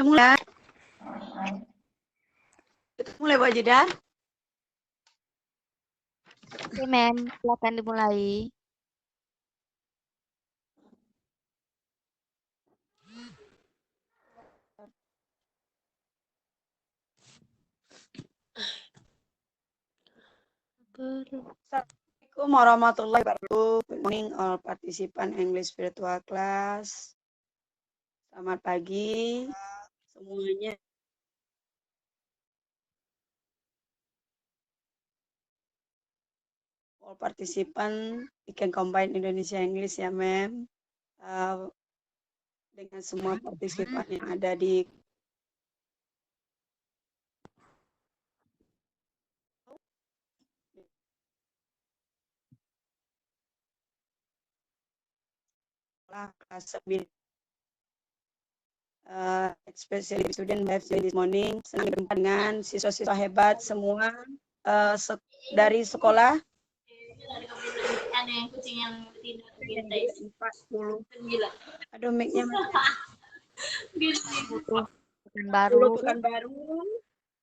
kita mulai. Kita mulai, Bu Ajida. Oke, Mem, silakan dimulai. Assalamualaikum warahmatullahi wabarakatuh. Good morning all participant English virtual class. Selamat pagi semuanya. All participant, we can combine Indonesia English ya, Mem. Dengan semua partisipan yang ada di kelas 9. Especially student have this morning. Senang berjumpa dengan siswa-siswa hebat semua dari sekolah. Ada yang kucing yang tidak kita 40. Aduh, mic-nya Pekanbaru. Pekanbaru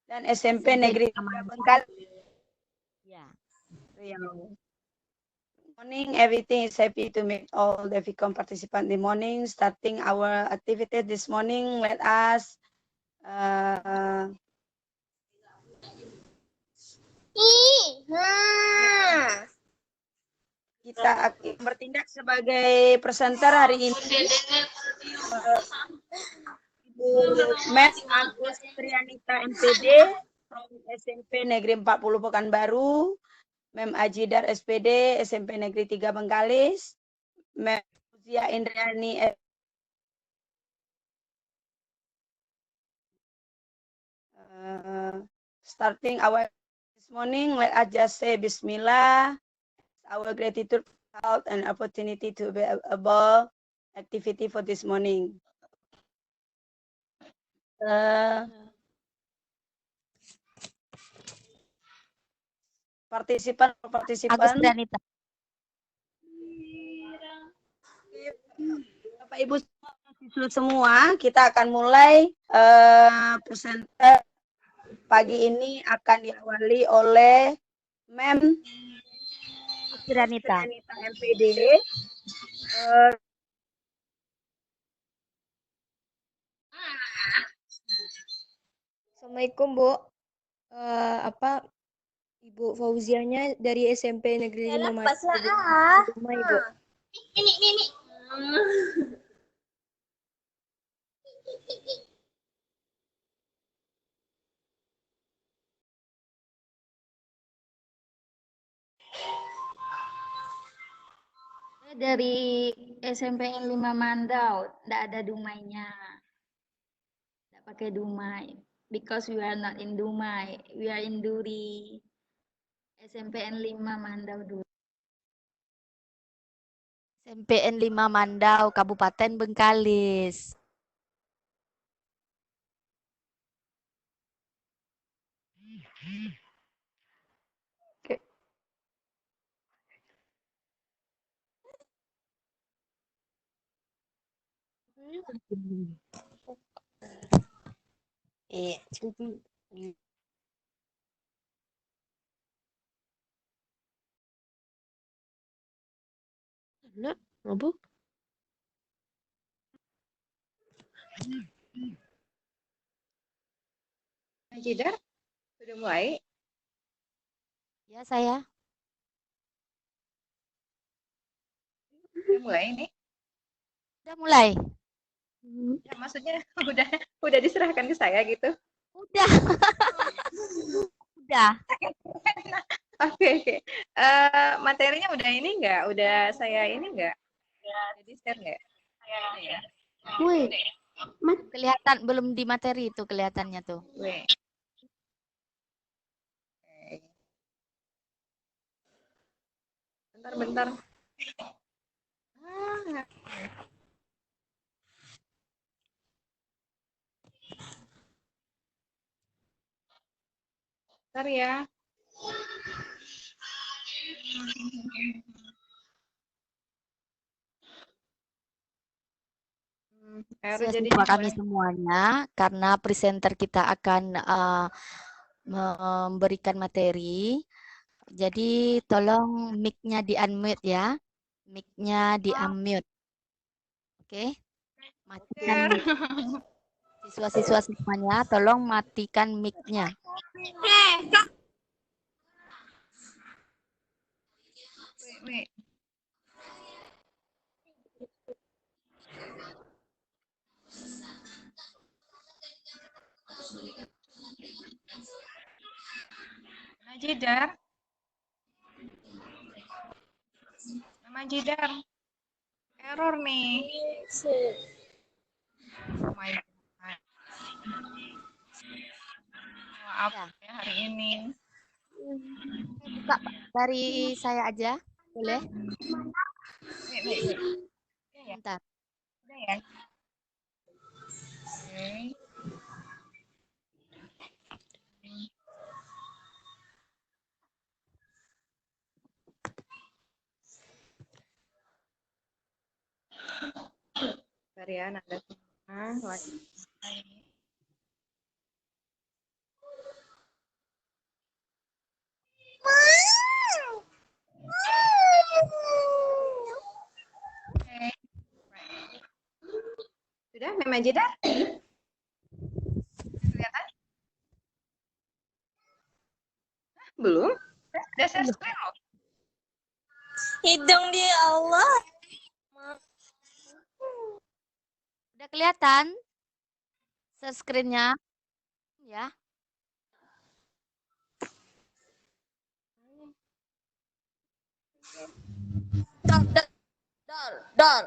dan SMP Negeri Bengkali. Ya. Morning, everything is happy to meet all the Vicom participants this morning. Starting our activity this morning, let us kita bertindak sebagai presenter hari ini. Ibu Met Agus Trianita MPD from SMP Negeri 40 Pekanbaru, Mem Ajidar SPD SMP Negeri 3 Bengkalis, Mem Zia Indriani starting our this morning, let us just say Bismillah, our gratitude, health, and opportunity to be able activity for this morning. Partisipan Agus Trianita. Bapak Ibu semua, kita akan mulai presenter pagi ini akan diawali oleh Mem Trianita MPD. Assalamualaikum, Bu. Ibu Fauzianya dari SMP Negeri 5 Rumah, Ibu. Ini. Dari SMP 5 Mandau, tidak ada dumainya. Tidak pakai dumai. Because we are not in Dumai, we are in Duri. SMPN 5 Mandau Duri. SMPN 5 Mandau, Kabupaten Bengkalis. Bu. Ajidar, sudah mulai? Ya, saya. Sudah mulai nih? Sudah mulai. Ya, maksudnya udah diserahkan ke saya gitu? Udah. Udah. Oke. Materinya udah ini enggak? Udah saya ini enggak? Jadi share enggak? Ya. Woi, Kelihatan belum di materi itu kelihatannya tuh. Weh. Bentar. Bentar ya. Error Siswa jadinya kami boleh. semuanya, karena presenter kita akan memberikan materi. Jadi tolong mic-nya di-unmute ya. Mic-nya di-unmute. Oke? Matikan mic. Siswa-siswa semuanya, tolong matikan mic-nya. Wait. Majidar. Majidar. Error nih. Oh my God. Maaf Ya. ya hari ini. Buka dari saya aja, boleh? Wait. Bentar. Udah ya. Oke. Bentar ya, nada semua lagi. Oke. Sudah, Mem Majidar? Kelihatan? Belum? Udah share screen loh. Hidung dia Allah. Udah kelihatan share screen-nya? Ya. Dor.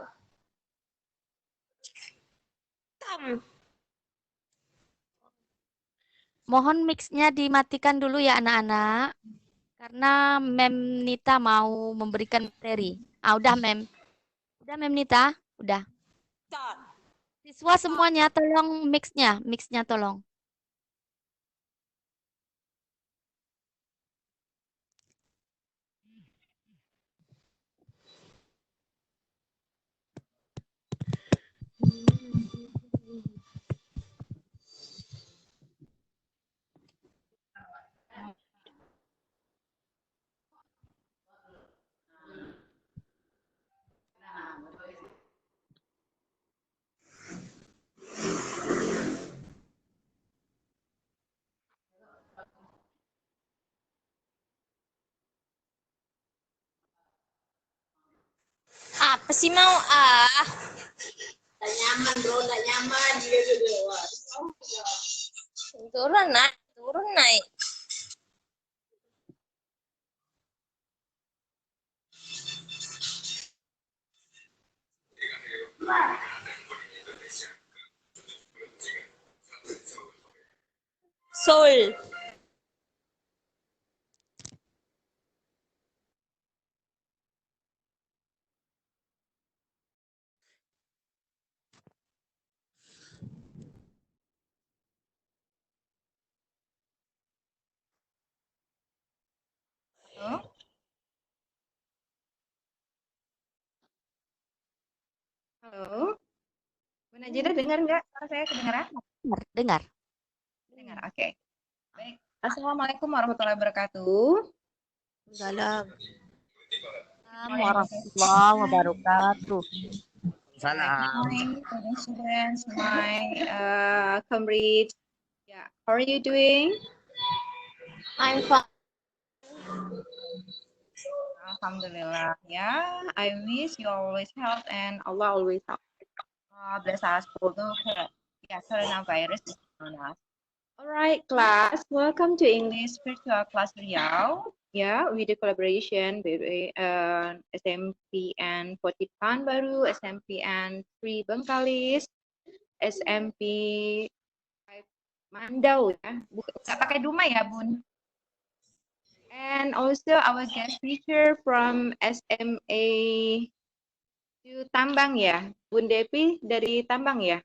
Mohon mix-nya dimatikan dulu ya anak-anak. Karena Mem Nita mau memberikan materi. Udah Mem. Udah Mem Nita? Udah. Siswa semuanya tolong mix-nya tolong. Apa sih mau ah? Turun naik. Sol. Halo? Halo? Bu Najida dengar nggak? Suara saya kedengaran? Dengar. Dengar, oke. Baik. Assalamualaikum warahmatullahi wabarakatuh. Salam. Warahmatullahi wabarakatuh. My students, my comrades. Yeah, how are you doing? I'm fine. Alhamdulillah. Yeah, I wish you always health and Allah always help. Bless us although coronavirus is on us. All right, class. Welcome to English Virtual Class Riau. Yeah, with the collaboration between SMPN Poti Pekanbaru, SMPN 3 Bengkalis, SMP 5 Mandau ya. Nggak pakai Duma ya, Bun. And also our guest teacher from SMA 2 Tambang ya. Bun Depi dari Tambang ya.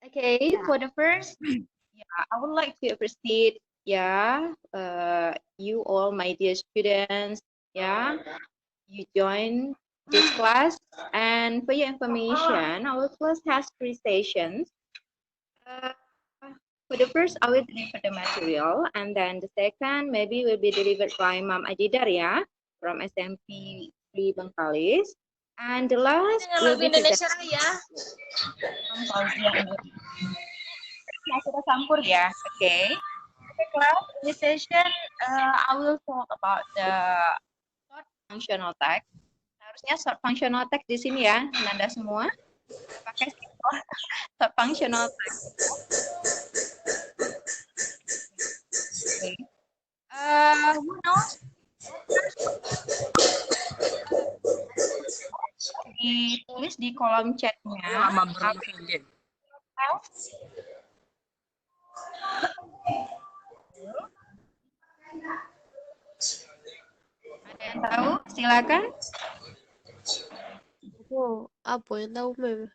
Okay, for the first, I would like to appreciate, you all, my dear students, you join this class. And for your information, our class has 3 sessions. For the first, I will deliver the material, and then the second maybe will be delivered by Mam Ajidar ya, from SMP 3 Bengkalis. And the last will be Indonesia Raya. Ya, sudah campur ya. Okay. Okay, class, in this session, I will talk about the short functional text. Harusnya short functional text di sini ya, Nanda semua. Pakai short functional text. Okay. Who knows? Ditulis di kolom chatnya. Ada yang tahu? Silakan. Oh, apa yang tahu, Mem?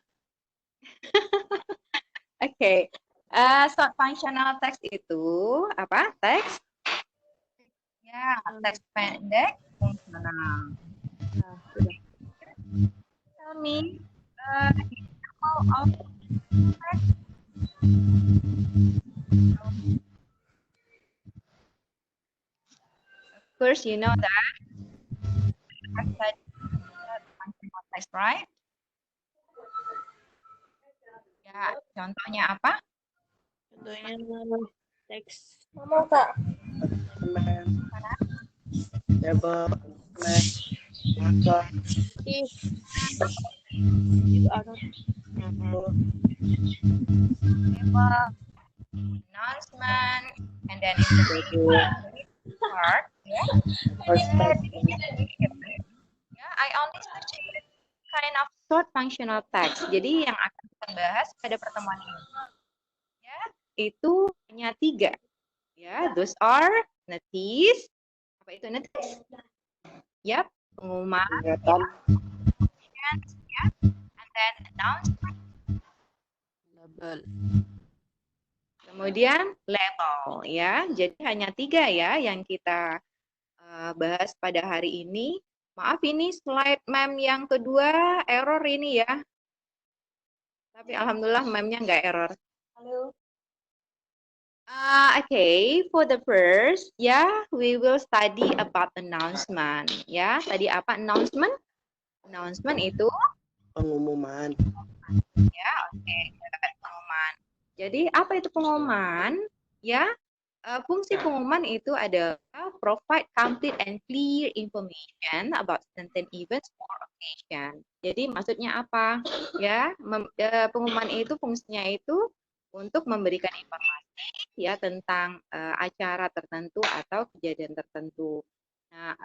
Oke. Short functional text itu apa? Teks? Ya, teks pendek fungsional. Tell me, example of text. Of course, you know that. Functional text, right? Ya, contohnya apa? Contohnya teks. Ngomong, Kak. Announcement, and then it's the part. Yeah. I only search kind of short functional text. Jadi yang akan kita bahas pada pertemuan ini, ya, itu hanya 3. Ya, those are notice. Apa itu notice? Yap, pengumuman. Ya, and then announcement. Label. Kemudian label, ya. Jadi hanya 3 ya yang kita bahas pada hari ini. Maaf ini slide mem yang kedua error ini ya. Tapi alhamdulillah memnya nggak error. Halo. Okay, for the first, we will study about announcement. Ya, tadi apa announcement? Announcement itu pengumuman. Ya, oke, pengumuman. Jadi apa itu pengumuman? Ya, fungsi pengumuman itu adalah provide complete and clear information about certain events or occasion. Jadi maksudnya apa? Ya, pengumuman itu fungsinya itu untuk memberikan informasi ya tentang acara tertentu atau kejadian tertentu. Nah,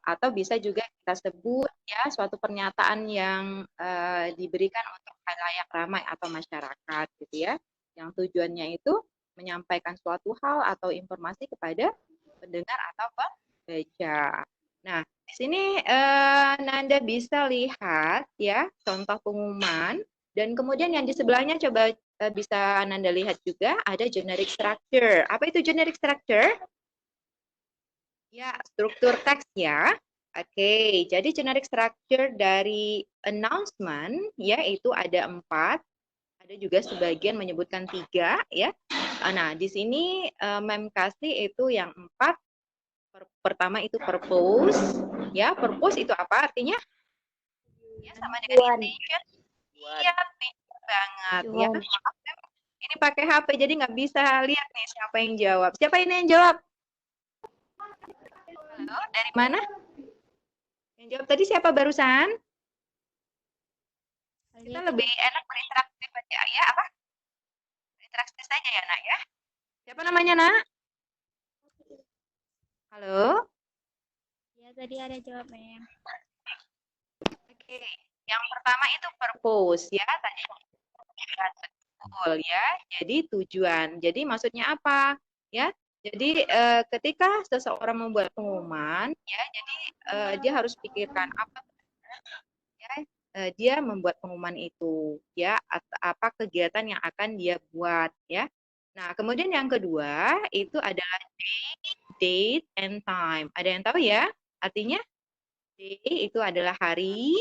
atau bisa juga kita sebut ya suatu pernyataan yang diberikan untuk khalayak ramai atau masyarakat gitu ya. Yang tujuannya itu menyampaikan suatu hal atau informasi kepada pendengar atau pembaca. Nah, di sini Nanda bisa lihat ya contoh pengumuman dan kemudian yang di sebelahnya coba bisa Nanda lihat juga ada generic structure. Apa itu generic structure? Ya, struktur teks ya. Oke, jadi generic structure dari announcement ya itu ada 4. Ada juga sebagian menyebutkan 3 ya. Nah, di sini Mem kasih itu yang 4. Pertama itu purpose. Ya, purpose itu apa artinya? Ya, sama dengan intention. Iya, pintar banget ya. Maaf, ini pakai HP jadi nggak bisa lihat nih siapa yang jawab. Siapa ini yang jawab? Halo, dari mana? Yang jawab tadi siapa barusan? Kita lebih enak berinteraksi aja ya, apa? Berinteraksi saja ya, Nak ya. Siapa namanya, Nak? Halo? Ya, tadi ada jawab, Mem. Oke, yang pertama itu purpose ya, tadi betul ya. Jadi tujuan. Jadi maksudnya apa? Ya. Jadi ketika seseorang membuat pengumuman, ya, jadi dia harus pikirkan apa ya, dia membuat pengumuman itu, ya, apa kegiatan yang akan dia buat, ya. Nah, kemudian yang kedua itu adalah date and time. Ada yang tahu ya? Artinya Day itu adalah hari.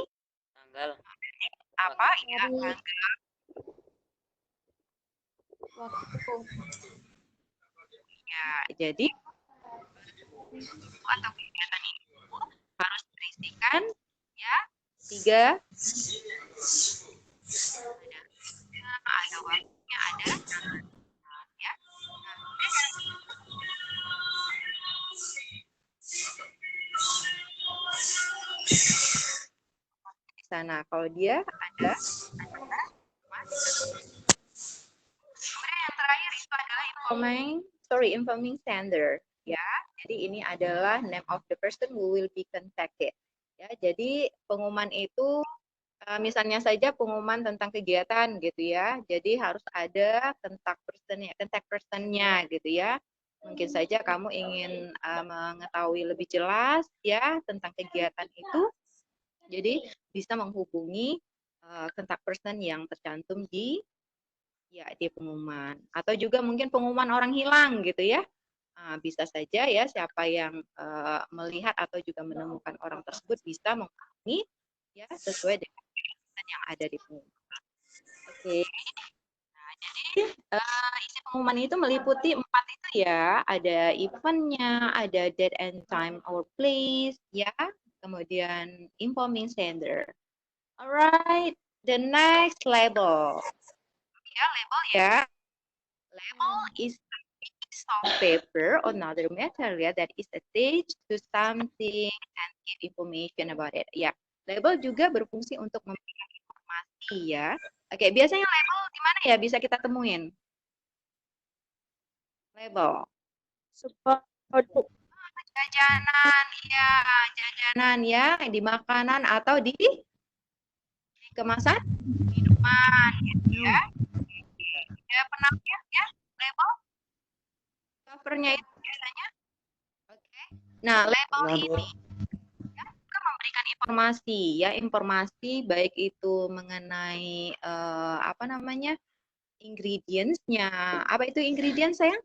Tanggal. Apa? Ya, Hari. tanggal. Waktu. Ya, jadi atau kegiatan ini harus berisikan ya 3 ada waktunya, ada ya. Di sana kalau dia ada kemudian yang terakhir itu adalah informing sender ya. Jadi ini adalah name of the person who will be contacted ya. Jadi pengumuman itu misalnya saja pengumuman tentang kegiatan gitu ya. Jadi harus ada contact personnya gitu ya. Mungkin saja kamu ingin mengetahui lebih jelas ya tentang kegiatan itu. Jadi bisa menghubungi contact person yang tercantum di pengumuman. Atau juga mungkin pengumuman orang hilang gitu ya. Bisa saja ya siapa yang melihat atau juga menemukan orang tersebut bisa menghubungi ya sesuai dengan yang ada di pengumuman. Oke. Nah, jadi isi pengumuman itu meliputi 4 itu ya. Ada eventnya, ada date and time or place ya. Kemudian informing sender. Alright, the next label. Ya, label ya. Label is a piece of paper or another material that is attached to something and give information about it. Ya, label juga berfungsi untuk memberikan informasi ya. Oke, biasanya label di mana ya bisa kita temuin? Label. Jajanan ya, di makanan atau di kemasan minuman gitu ya. Ya, pernah lihat ya label? Covernya itu biasanya. Oke. Nah, label ini ya, juga memberikan informasi ya, informasi baik itu mengenai apa namanya? Ingredients-nya. Apa itu ingredients sayang?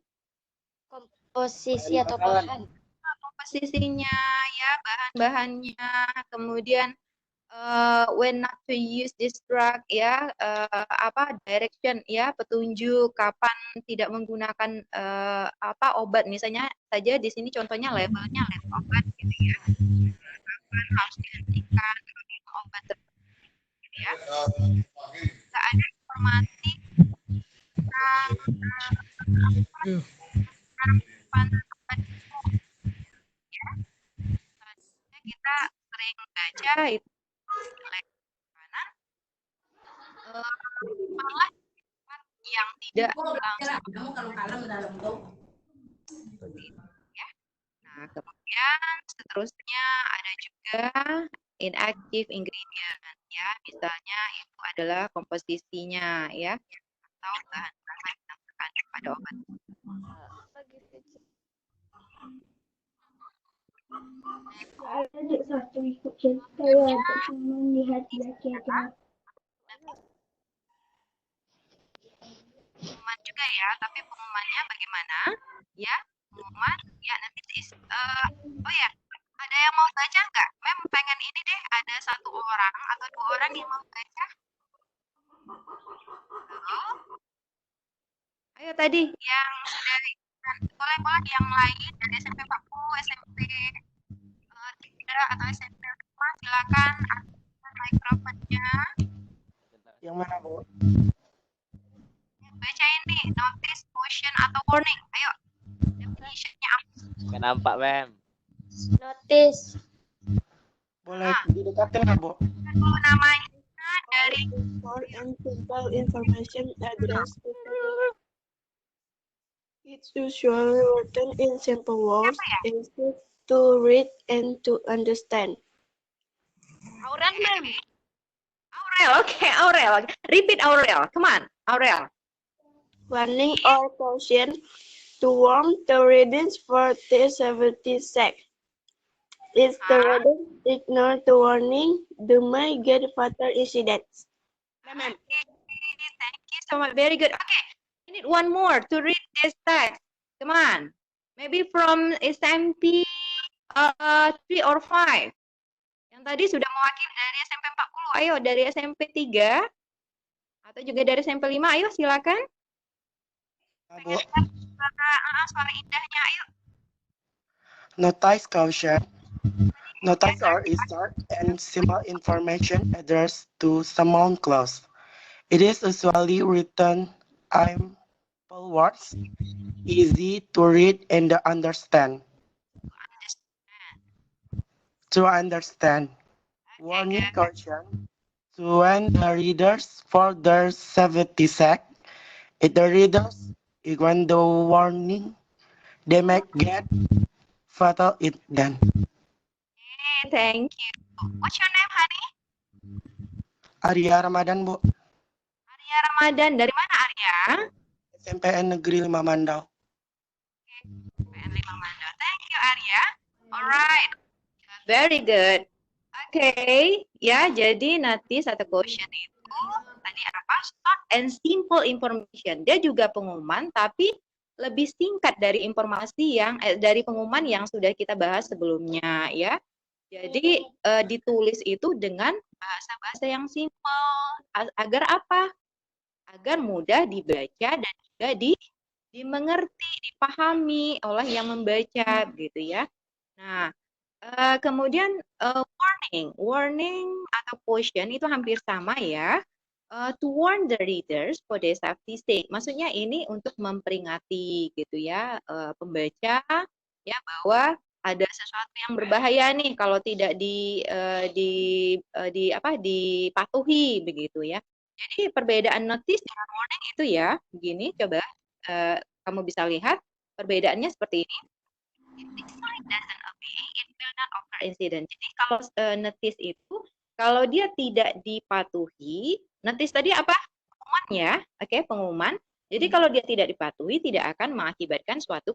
Komposisi atau bahan. Komposisinya ya, bahan-bahannya, kemudian when not to use this drug ya, apa direction ya, petunjuk kapan tidak menggunakan obat, misalnya saja di sini contohnya labelnya label obat gitu ya, kapan harus dihentikan obat tersebut gitu ya. Nggak ada informasi tentang obat ya. Kita sering baca itu kanan malah yang tidak langsung ya. Nah, kemudian seterusnya ada juga inactive ingredient ya, misalnya itu adalah komposisinya ya atau bahan-bahan yang terkandung pada obat. Ada satu ikut cerita ya, cuma lihat baca. Pengumuman juga ya, tapi pengumumannya bagaimana? Ya, pengumuman ya nanti oh ya, ada yang mau baca nggak? Mem pengen ini deh, ada 1 orang atau 2 orang yang mau baca. Halo? Ayo tadi yang sudah boleh yang lain dari SMP 40, SMP 3 atau SMP 5 silakan aktifkan mikrofonnya. Yang mana, Bu? Bacain nih notice, motion atau warning. Ayo. Definition-nya apa? Nggak nampak, Mem. Notice. Boleh didekatin nggak, Bu? Dulu namanya dari For and simple information address to it's usually written in simple words, easy to read and to understand. Aurel, Mem. Aurel, okay, Aurel. Repeat Aurel. Come on, Aurel. Warning or caution to warn the readings for T70 sec. If the reading ignore the warning, they may get fatal incidents. Okay, thank you so much. Very good. Okay, we need one more to read this text. Come on. Maybe from SMP 3 or 5. tadi sudah mewakili dari SMP 40. Ayo dari SMP 3 atau juga dari SMP 5, ayo silakan. Bu. Suara indahnya, ayo. Notice caution. Notice are short and simple information addressed to someone close. It is usually written in simple words, easy to read and understand. To understand. Warning caution. So when the readers for their safety sake, if the readers ignore the warning, they may get fatal incident. Okay, thank you. What's your name, honey? Arya Ramadan, Bu. Arya Ramadan. Dari mana, Arya? SMPN Negeri 5 Mandau. PN 5 Mandau. Thank you, Arya. Alright. Very good. Okay, ya, jadi notice atau caution itu tadi apa? Short and simple information. Dia juga pengumuman, tapi lebih singkat dari informasi yang dari pengumuman yang sudah kita bahas sebelumnya, ya. Jadi ditulis itu dengan bahasa-bahasa yang simple. Agar apa? Agar mudah dibaca dan juga dimengerti, dipahami oleh yang membaca, gitu ya. Nah, kemudian warning atau caution itu hampir sama ya. To warn the readers for their safety sake. Maksudnya ini untuk memperingati gitu ya pembaca ya bahwa ada sesuatu yang berbahaya nih kalau tidak dipatuhi begitu ya. Jadi perbedaan notice dengan warning itu ya begini, coba kamu bisa lihat perbedaannya seperti ini. If this sign doesn't obey, it will not occur incident. Jadi kalau notice itu, kalau dia tidak dipatuhi, notice tadi apa? Pengumuman ya, oke, pengumuman. Jadi kalau dia tidak dipatuhi, tidak akan mengakibatkan suatu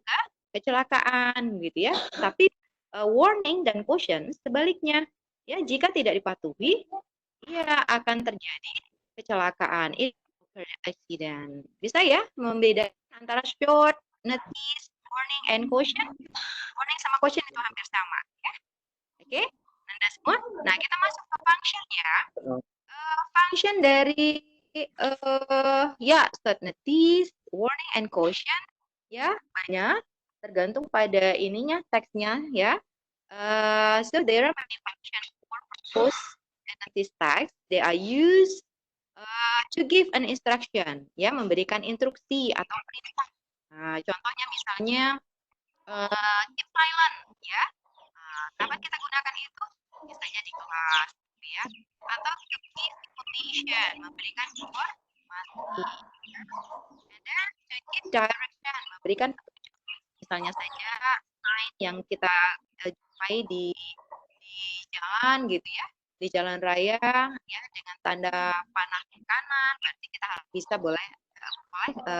kecelakaan, gitu ya. Tapi warning dan caution sebaliknya, ya jika tidak dipatuhi, ya akan terjadi kecelakaan. It occur accident. Bisa ya membedakan antara short, notice, warning and caution. Warning sama caution itu hampir sama ya. Oke, Anda semua. Nah, kita masuk ke function ya. Function dari ya short notice, warning and caution ya banyak tergantung pada ininya teksnya ya. So there are many functions for purpose and notice text. They are used to give an instruction ya, memberikan instruksi atau perintah. Nah, contohnya misalnya keep silent ya. Kapan kita gunakan itu? Misalnya di kelas ya. Atau to give information, memberikan informasi. And then to give direction, memberikan petunjuk. Misalnya saja sign yang kita jumpai di jalan gitu ya. Di jalan raya ya dengan tanda panah ke kanan, berarti kita bisa boleh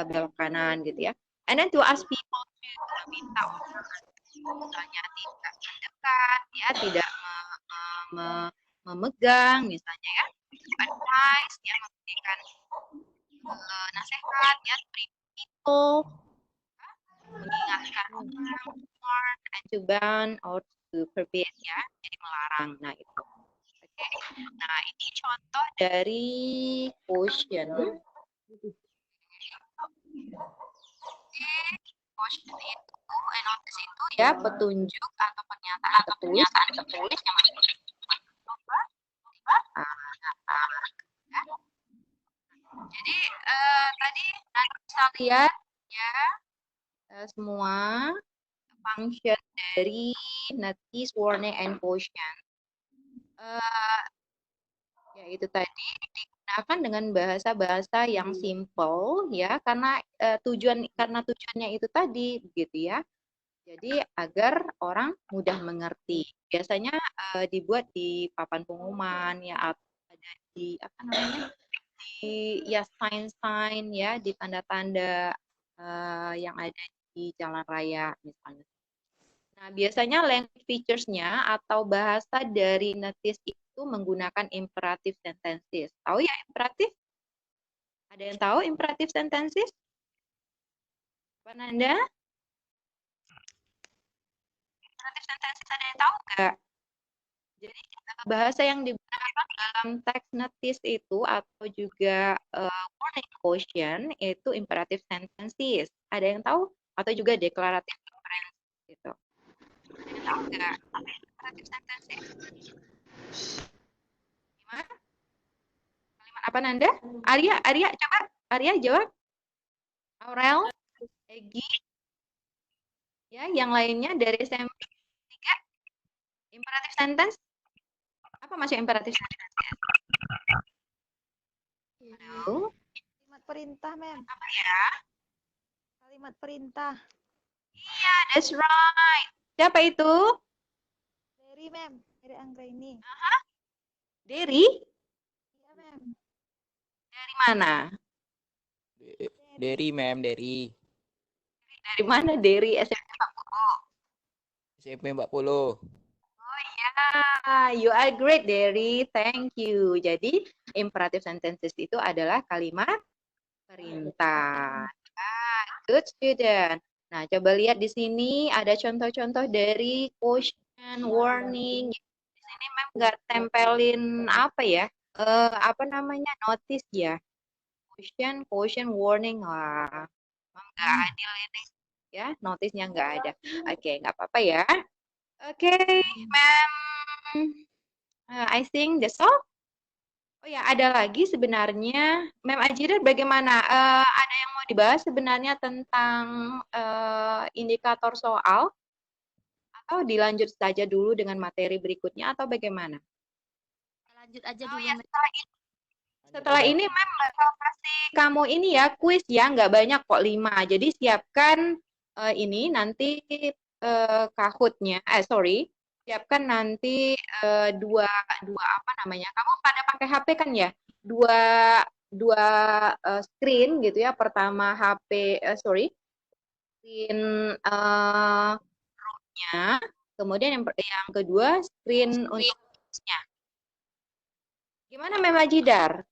belok kanan gitu ya. And then to ask people to minta orang misalnya tidak mendekat ya, tidak memegang misalnya ya, advice ya, memberikan nasihat ya, people mengingatkan orang, warn and to ban or to forbid ya, jadi melarang. Nah itu. Oke. Nah ini contoh dari quotient. Caution itu, notice itu ya petunjuk atau pernyataan tertulis yang masuk. Jadi tadi Anda bisa lihat ya semua function dari notice, warning, and caution. Ya itu tadi digunakan dengan bahasa-bahasa yang simple ya karena tujuannya itu tadi begitu ya. Jadi agar orang mudah mengerti. Biasanya dibuat di papan pengumuman ya atau ada di apa namanya? Di ya sign-sign ya, di tanda-tanda yang ada di jalan raya misalnya. Nah, biasanya language features-nya atau bahasa dari notice itu menggunakan imperative sentences. Tahu ya imperatif? Ada yang tahu imperative sentences? Pak Nanda? Imperative sentences ada yang tahu nggak? Jadi bahasa yang digunakan dalam teks notice itu atau juga warning quotient itu imperative sentences. Ada yang tahu? Atau juga declarative reference gitu. Ada yang tahu nggak apa itu imperative sentences? Gimana? Kalimat apa Nanda? Arya coba. Arya jawab. Aurel, Egi, ya, yang lainnya dari SMP 3. Imperative sentence? Apa maksud imperative sentence? Halo? Kalimat perintah, Mem. Apa ya? Kalimat perintah. Iya, that's right. Siapa itu? Dari, Mem. Dari Anggraini. Derry? Iya, Mem. Dari mana? Dari, Mem, dari. Dari mana Derry? SMP 40. SMP 40. Oh ya, you are great Derry. Thank you. Jadi imperative sentences itu adalah kalimat perintah. Good student. Nah, coba lihat di sini ada contoh-contoh dari quotient, warning. Di sini Mem nggak tempelin apa ya? Apa namanya? Notice ya. Quotient, warning. Wah, Mem nggak adil ini. Ya, notice-nya nggak ada. Oke, nggak apa-apa ya. Oke, Mem. I think that's all. Oh ya, ada lagi sebenarnya. Mem Ajidar bagaimana? Ada yang mau dibahas sebenarnya tentang indikator soal? Atau dilanjut saja dulu dengan materi berikutnya atau bagaimana? Lanjut aja Oh dulu. ya, setelah ini Mem bakal kasih kamu ini ya, kuis ya, nggak banyak kok 5. Jadi siapkan ini nanti Kahoot-nya. Siapkan nanti dua apa namanya? Kamu pada pakai HP kan ya? Dua screen gitu ya. Pertama HP screen root-nya, kemudian yang kedua screen untuknya. Gimana Mem Ajidar?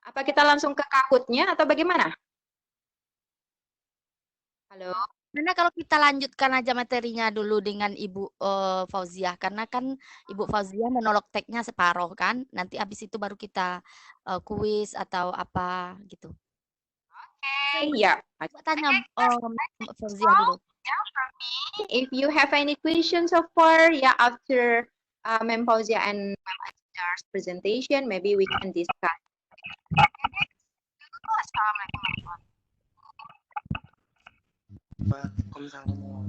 Apa kita langsung ke Kahoot-nya atau bagaimana? Halo? Karena kalau kita lanjutkan aja materinya dulu dengan Ibu Fauziah, karena kan Ibu Fauziah monolog tagnya separuh kan, nanti habis itu baru kita kuis atau apa gitu. Oke, ya. Coba tanya Mbak Fauziah dulu. For me, if you have any questions so far, after Mem Fauziah and Mem Ajidar's presentation, maybe we can discuss. Assalamualaikum.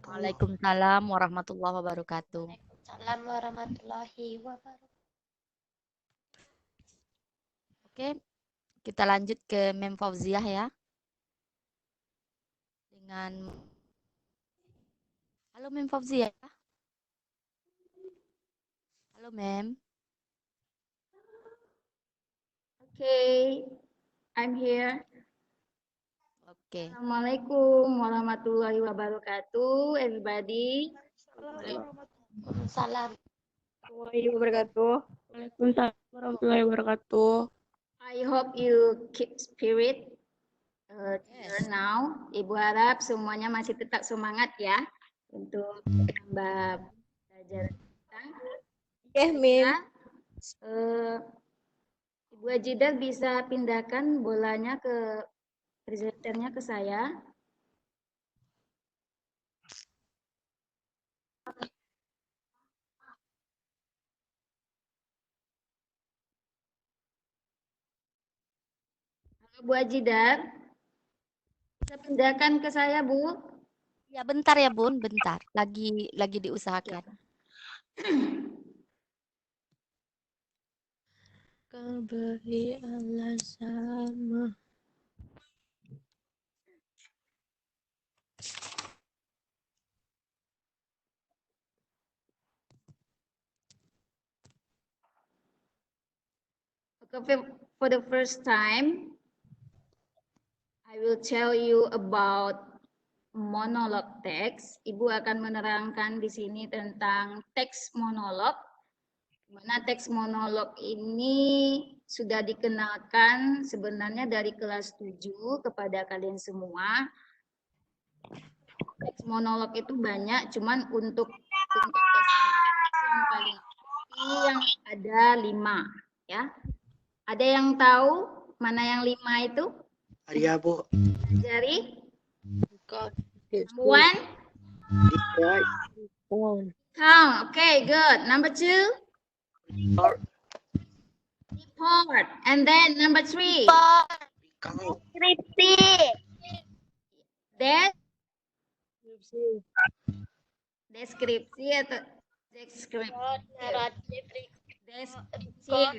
Waalaikumsalam warahmatullahi wabarakatuh. Waalaikumsalam warahmatullahi wabarakatuh. Oke, kita lanjut ke Mem Fauziah ya. Dengan halo Mem Fauziah. Halo Mem. Okay, I'm here. Oke. Assalamualaikum warahmatullahi wabarakatuh, everybody. Waalaikumsalam warahmatullahi wabarakatuh. Waalaikumsalam warahmatullahi wabarakatuh. I hope you keep spirit now. Ibu harap semuanya masih tetap semangat ya untuk menambah belajar kita. Ya, Mim. Ibu Ajidar bisa pindahkan bolanya ke presenternya ke saya. Halo Bu Ajidar, bisa pindahkan ke saya Bu? Ya bentar ya Bun, bentar. Lagi diusahakan. Kembali Allah sama. Okay, for the first time, I will tell you about monolog teks. Ibu akan menerangkan di sini tentang teks monolog. Mana teks monolog ini sudah dikenalkan sebenarnya dari kelas 7 kepada kalian semua. Teks monolog itu banyak, cuman untuk SMP yang paling yang ada 5 ya. Ada yang tahu mana yang 5 itu? Iya, Bu. Jari? One? Count. Okay, good. Number 2? Report. And then number 3? Deskripsi. Deskripsi atau deskripsi?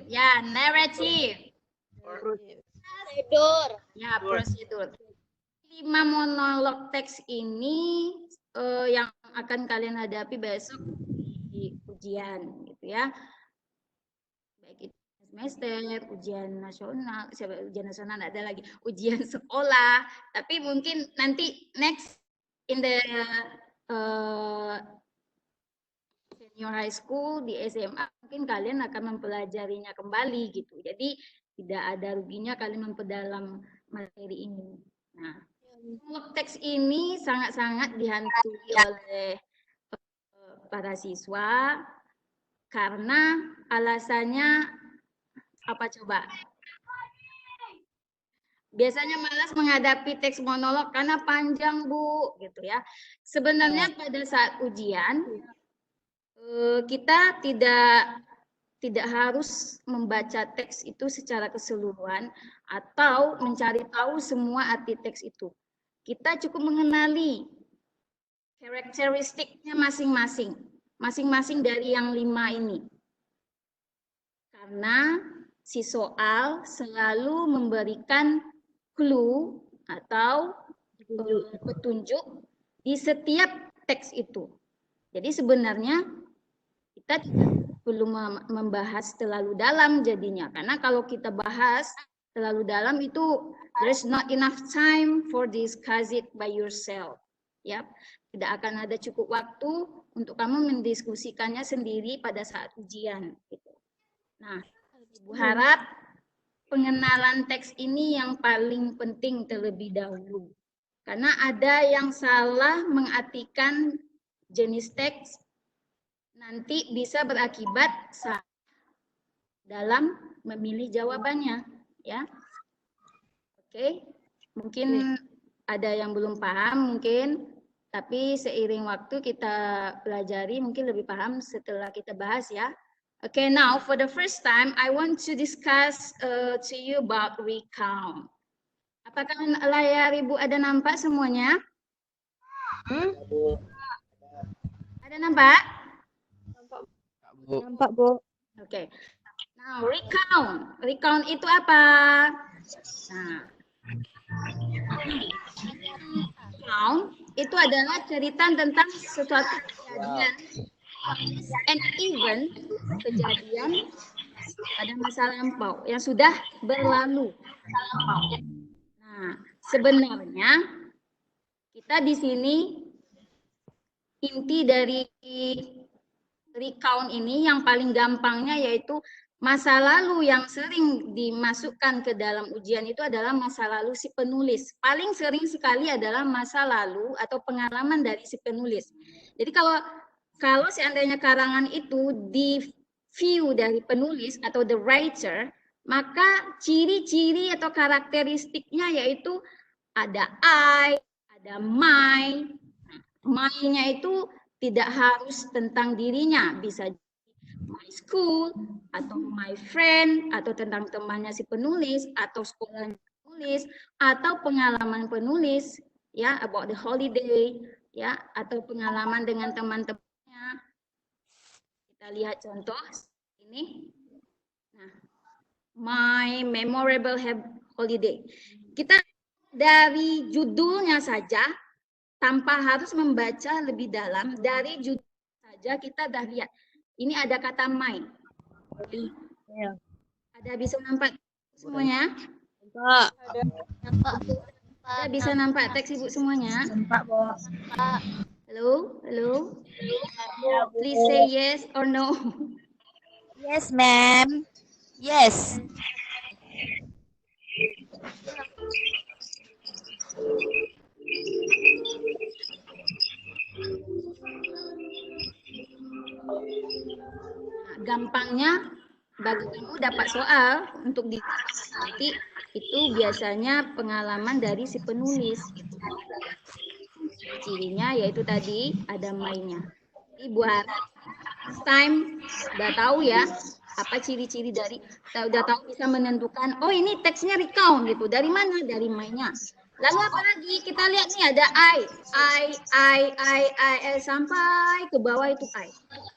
Ya, narrative. Prosedur. Ya, prosedur. 5 monolog teks ini yang akan kalian hadapi besok di ujian gitu ya. Baik itu semester, ujian nasional, ujian nasional ada lagi, ujian sekolah, tapi mungkin nanti next in the senior high school di SMA mungkin kalian akan mempelajarinya kembali gitu. Jadi tidak ada ruginya kalian memperdalam materi ini. Nah, monolog teks ini sangat-sangat dihantui oleh para siswa karena alasannya apa coba? Biasanya malas menghadapi teks monolog karena panjang, Bu, gitu ya. Sebenarnya pada saat ujian kita tidak harus membaca teks itu secara keseluruhan atau mencari tahu semua arti teks itu. Kita cukup mengenali karakteristiknya masing-masing dari yang 5 ini. Karena si soal selalu memberikan clue atau petunjuk di setiap teks itu. Jadi sebenarnya kita tidak perlu membahas terlalu dalam jadinya. Karena kalau kita bahas terlalu dalam itu there's not enough time for discuss it by yourself. Ya, tidak akan ada cukup waktu untuk kamu mendiskusikannya sendiri pada saat ujian. Gitu. Nah, Ibu harap pengenalan teks ini yang paling penting terlebih dahulu. Karena ada yang salah mengartikan jenis teks nanti bisa berakibat salah dalam memilih jawabannya, ya. Oke, mungkin ada yang belum paham mungkin, tapi seiring waktu kita pelajari mungkin lebih paham setelah kita bahas ya. Okay, now for the first time I want to discuss to you about recount. Apakah layar Ibu ada nampak semuanya? Ada nampak? Nampak, Bu. Oke. Now recount. Recount itu apa? Nah, recount itu adalah cerita tentang suatu kejadian and even kejadian pada masa lampau yang sudah berlalu. Nah, sebenarnya kita di sini inti dari recount ini yang paling gampangnya yaitu masa lalu yang sering dimasukkan ke dalam ujian itu adalah masa lalu si penulis. Paling sering sekali adalah masa lalu atau pengalaman dari si penulis. Jadi kalau seandainya karangan itu di view dari penulis atau the writer, maka ciri-ciri atau karakteristiknya yaitu ada I, ada my. My-nya itu tidak harus tentang dirinya, bisa my school atau my friend atau tentang temannya si penulis atau sekolahnya penulis atau pengalaman penulis ya, about the holiday ya, atau pengalaman dengan teman-temannya. Kita lihat contoh ini. Nah, my memorable holiday. Kita dari judulnya saja tanpa harus membaca lebih dalam, dari judul saja kita dah lihat. Ini ada kata my. Ya. Ada bisa nampak semuanya? Nampak. Ada bisa nampak teks Ibu semuanya? Nampak, Bu. Hello? Hello? Please say yes or no. Yes, ma'am. Yes. Gampang gampangnya bagi kamu dapat soal untuk di nanti itu biasanya pengalaman dari si penulis gitu. Cirinya yaitu tadi ada mainnya. Jadi buat time udah tahu ya apa ciri-ciri dari udah tahu bisa menentukan oh ini teksnya recount gitu. Dari mana? Dari mainnya. Lalu apa lagi? Kita lihat nih ada I sampai ke bawah itu I.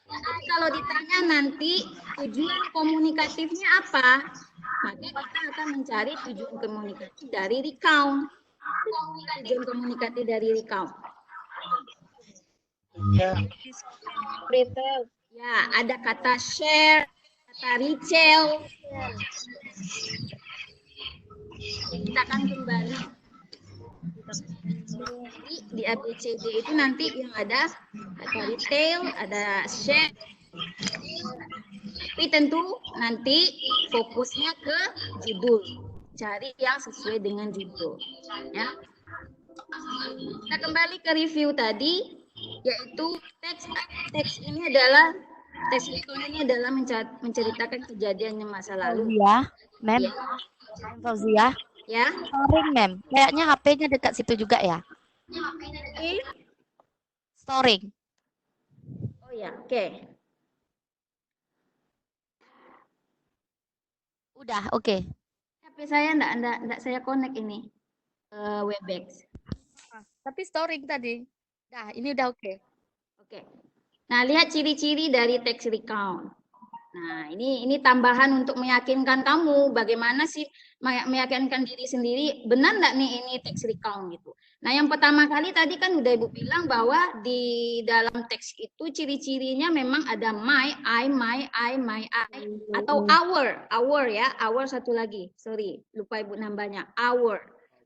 Jadi kalau ditanya nanti tujuan komunikatifnya apa, maka kita akan mencari tujuan komunikatif dari recount. Tujuan komunikatif dari recount. Ya. Ya, ada kata share, kata retail. Kita akan kembali. Jadi di ABCD itu nanti yang ada retail, ada share. Tapi tentu nanti fokusnya ke judul. Cari yang sesuai dengan judul. Ya. Kita kembali ke review tadi, yaitu teks ini adalah teks ini adalah menceritakan kejadian yang masa lalu. Ya, Mem. Ya. Fauzia. Ya. Storing, Mem. Kayaknya HP-nya dekat situ juga ya. Storing. Oh ya, oke. Udah, oke. HP saya enggak saya connect ini Webex. Tapi storing tadi. Nah, ini udah oke. Oke. Nah, lihat ciri-ciri dari text recount. Nah, ini tambahan untuk meyakinkan kamu bagaimana sih meyakinkan diri sendiri benar enggak nih ini text recount gitu. Nah, yang pertama kali tadi kan udah Ibu bilang bahwa di dalam teks itu ciri-cirinya memang ada my, I, atau our ya, our satu lagi. Sorry, lupa Ibu nambahnya, our.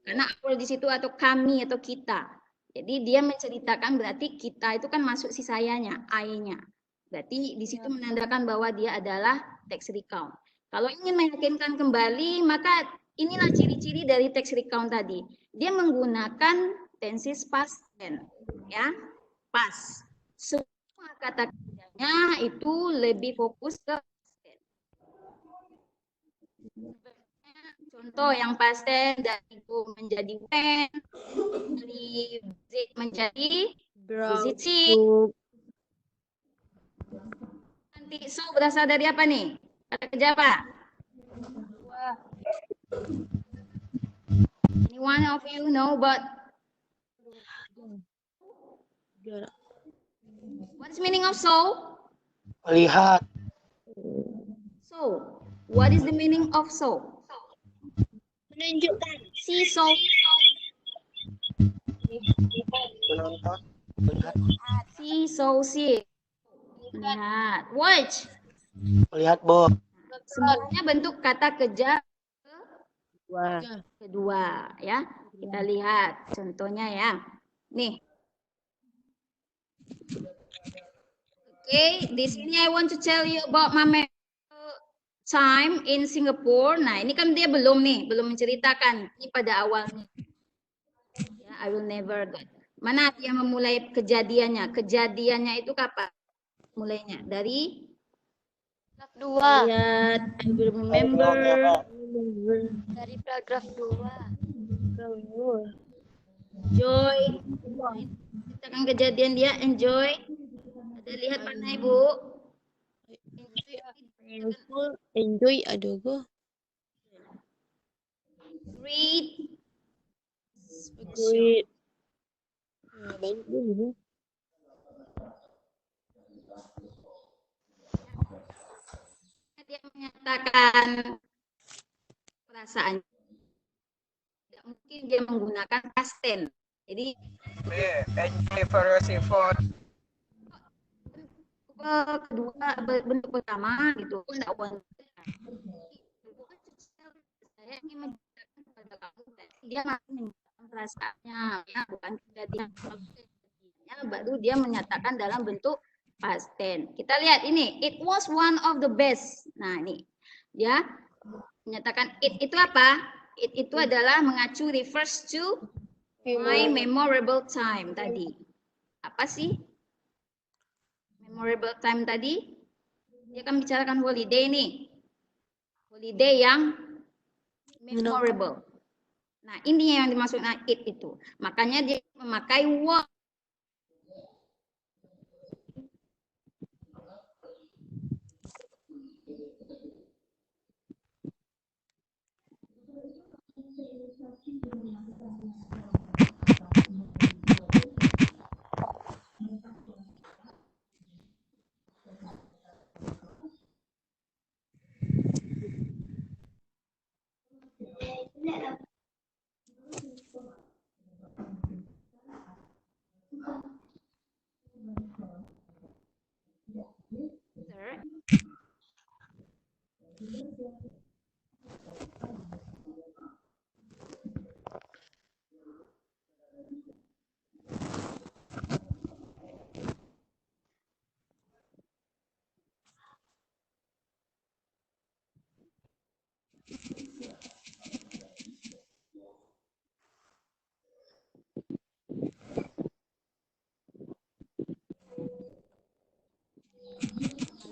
Karena our di situ atau kami atau kita. Jadi dia menceritakan berarti kita itu kan masuk si sayanya, I-nya. Berarti di situ menandakan bahwa dia adalah text recount. Kalau ingin meyakinkan kembali, maka inilah ciri-ciri dari text recount tadi. Dia menggunakan tenses past tense, ya, past. Semua kata kerjanya itu lebih fokus ke past tense. Contoh yang past tense dari go menjadi when, dari visit menjadi visiting. Nanti so berasal dari apa nih? Kata kerja apa? Any one of you know but what's meaning of so? Melihat. So, what is the meaning of so? Menunjukkan. See so. Menonton. Melihat. See so see. Melihat. Watch. Melihat Bob. Semuanya bentuk kata kerja kedua ya. Kita lihat contohnya ya. Nih. Oke, di sini I want to tell you about my time in Singapore. Nah, ini kan dia belum menceritakan ini pada awalnya. Ya, I will never get. Mana dia memulai kejadiannya? Kejadiannya itu kapan? Mulainya dari 2. lihat I will remember Dari paragraf 2. Joy. Ceritakan kejadian dia enjoy. Ada lihat mana Ibu? Enjoy adobo. Read. Great. Dia menyatakan perasaan. Tidak mungkin dia menggunakan past tense. Jadi kedua bentuk pertama gitu. Saya ingin menjelaskan kepada kamu dia masih menyatakan perasaannya ya bukan kejadiannya baru dia menyatakan dalam bentuk past tense. Kita lihat ini, it was one of the best. Nah, ini dia menyatakan it itu apa? It itu adalah mengacu refers to my memorable time tadi. Apa sih? Memorable time tadi? Dia akan bicarakan holiday nih. Holiday yang memorable. Nah, ini yang dimaksudkan it itu. Makanya dia memakai was.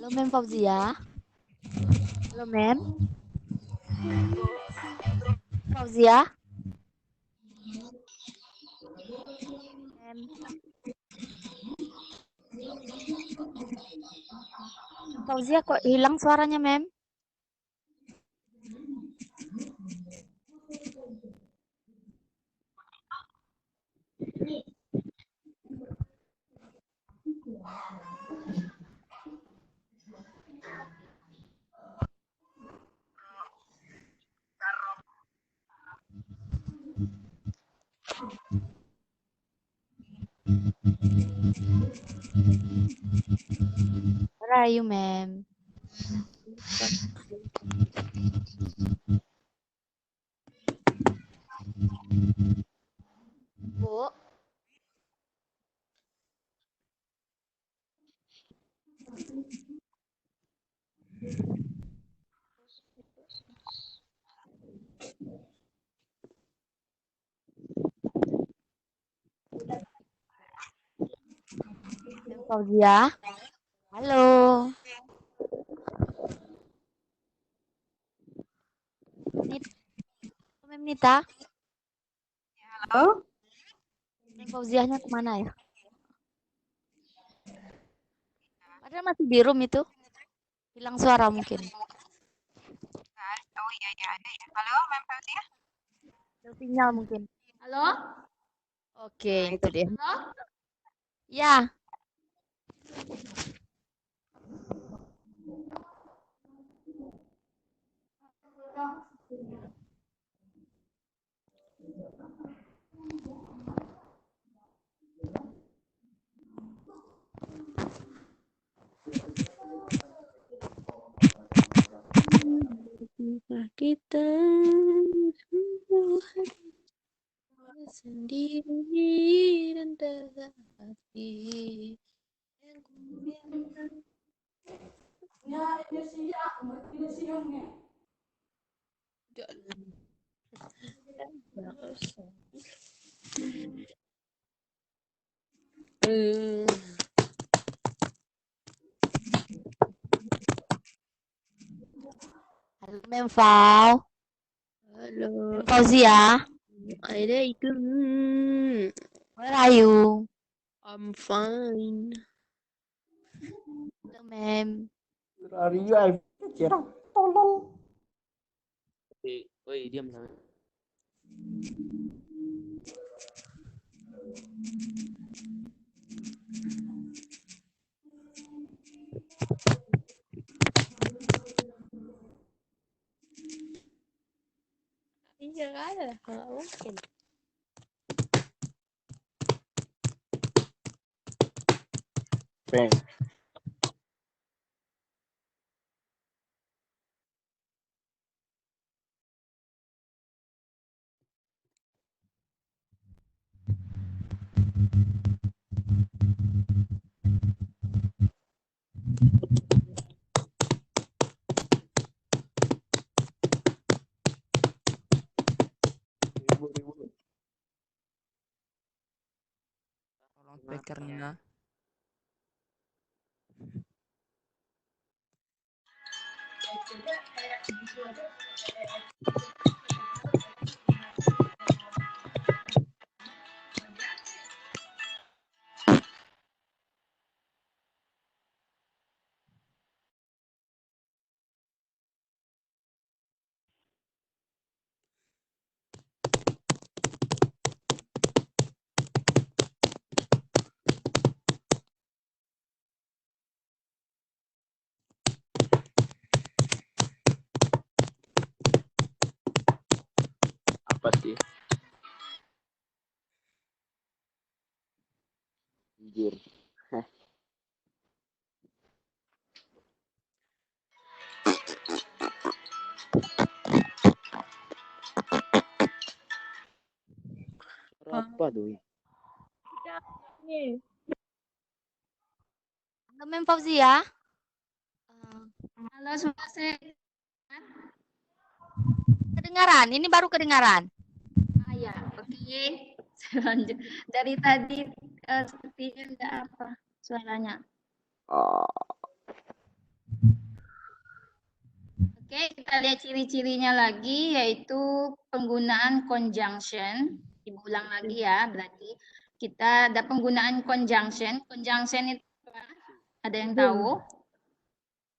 Halo Mem Fauzia. Halo Mem. Fauzia. Mem. Fauzia kok hilang suaranya Mem? Where are you Mem? Bu. Mem Fauzia. Halo. Mem Nita. Halo? Mem Fauziahnya kemana ya? Padahal masih di room itu. Hilang suara mungkin. Oh iya ya ada ya. Halo, Mem Fauzia? Ada sinyal mungkin. Halo? Oke, Nah, itu dia. Halo? Ya. Kita sendiri dan tak hati yang kubiarkan. Halo Mem Fau. Halo, Mem Fauzia. Assalamualaikum. Where are you? I'm fine. Halo Mem. Woi, diam sana. Iya ada, nggak mungkin. Tolong speakernya. Apa sih? Anjir. Apa tuh? Halo Mem Fauzia. Halo, sudah saya. Kedengaran, ini baru kedengaran. Ah ya, oke. Saya lanjut. Dari tadi sepertinya enggak apa suaranya. Oh. Oke, kita lihat ciri-cirinya lagi, yaitu penggunaan conjunction. Diulang lagi ya, berarti kita ada penggunaan conjunction. Conjunction itu apa? Ada yang tahu?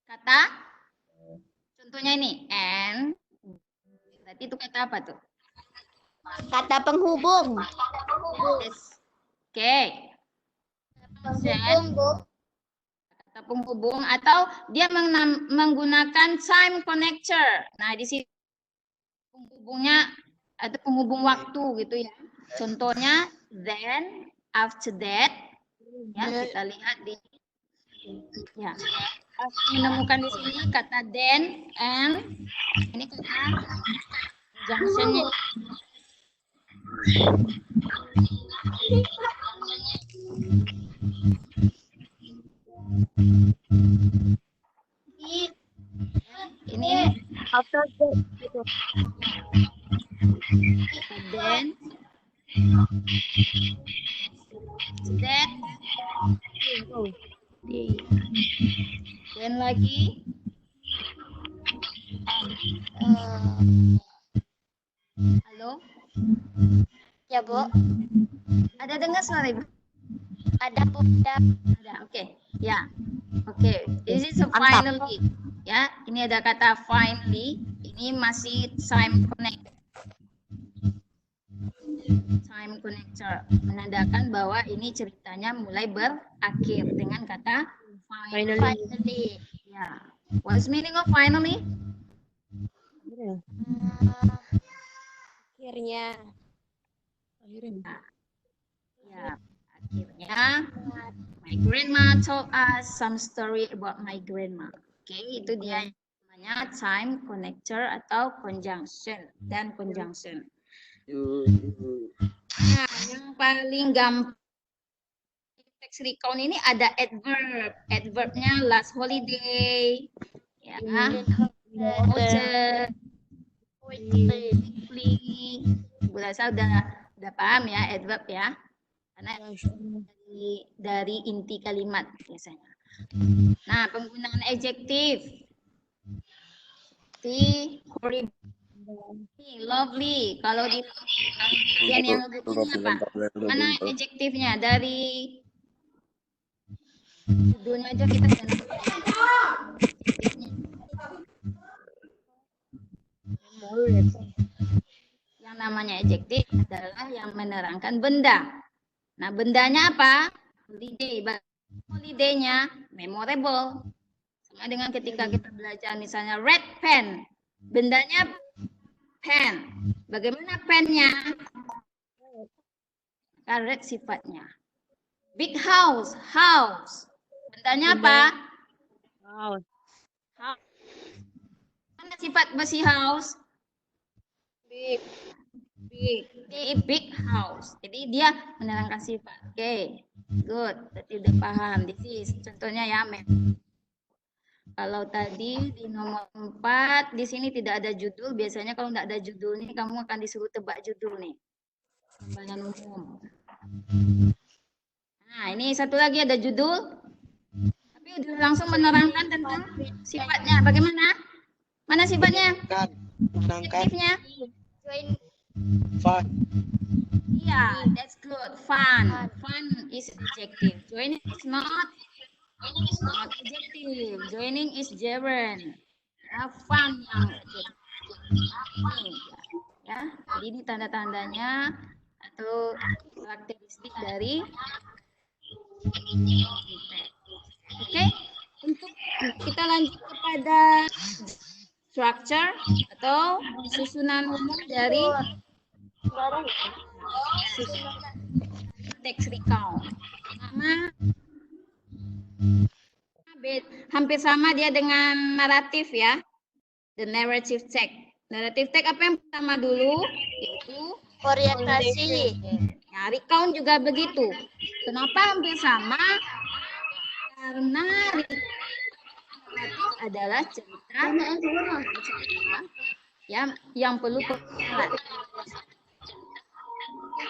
Kata? Contohnya ini, and. Berarti itu kata apa tuh? Kata penghubung. Yes. Oke. Kata penghubung atau dia menggunakan time connector. Nah, di sini penghubungnya ada penghubung waktu gitu ya. Contohnya then, after that. Ya, kita lihat di ya. Menemukan di sini kata then and ini kata junctionnya. Ini After that. then that then lagi halo Ya, Bu. ada dengar suara Ibu? Ada, Bu. Ada. Ada, oke. Ya, oke. This is a finally. Ya, ini ada kata finally. Ini masih time connector. Time connector menandakan bahwa ini ceritanya mulai berakhir dengan kata finally. Ya. What's meaning of finally? Akhirnya. Ya, akhirnya my grandma told us some story about my grandma. Oke, itu dia yang namanya time connector atau conjunction dan conjunction. Nah, yang paling gampang teks recount ini ada adverb. Adverbnya last holiday, ya, voucher, weekly. Ibu rasa udah paham ya adverb ya, karena dari inti kalimat biasanya. Nah, penggunaan adjektif seperti horrible, lovely. Kalau di bagian yang ini apa? Mana adjektifnya? Dari judulnya aja kita jangan yang namanya adjektif adalah yang menerangkan benda. Nah, bendanya apa? Holiday. Holiday-nya memorable. Sama dengan ketika kita belajar misalnya red pen. Bendanya pen. Bagaimana pennya? Red sifatnya. Big house. House. Bendanya apa? House. Mana sifat besi house? Big. Big house. Jadi dia menerangkan sifat. Oke, good. Berarti udah paham. This is contohnya ya, Mem. Kalau tadi di nomor 4, di sini tidak ada judul. Biasanya kalau tidak ada judul nih, kamu akan disuruh tebak judul nih. Gambaran umum. Nah, ini satu lagi ada judul. Tapi udah langsung menerangkan tentang sifatnya. Bagaimana? Mana sifatnya? Menyenangkan. Adjektifnya? Join. Fun. Yeah, that's good. Fun. Fun is adjective. Joining is not adjective. Joining is gerund. Ya, fun yang adjective. Ya, jadi ini tanda-tandanya atau karakteristik dari Oke, untuk kita lanjut kepada structure atau susunan umum dari teks recount. Pertama, hampir sama dia dengan naratif ya. The narrative text. Narrative text apa yang pertama dulu? Yaitu Orientasi. ya, recount juga begitu. Kenapa hampir sama? Karena naratif adalah cerita yang perlu pengingat.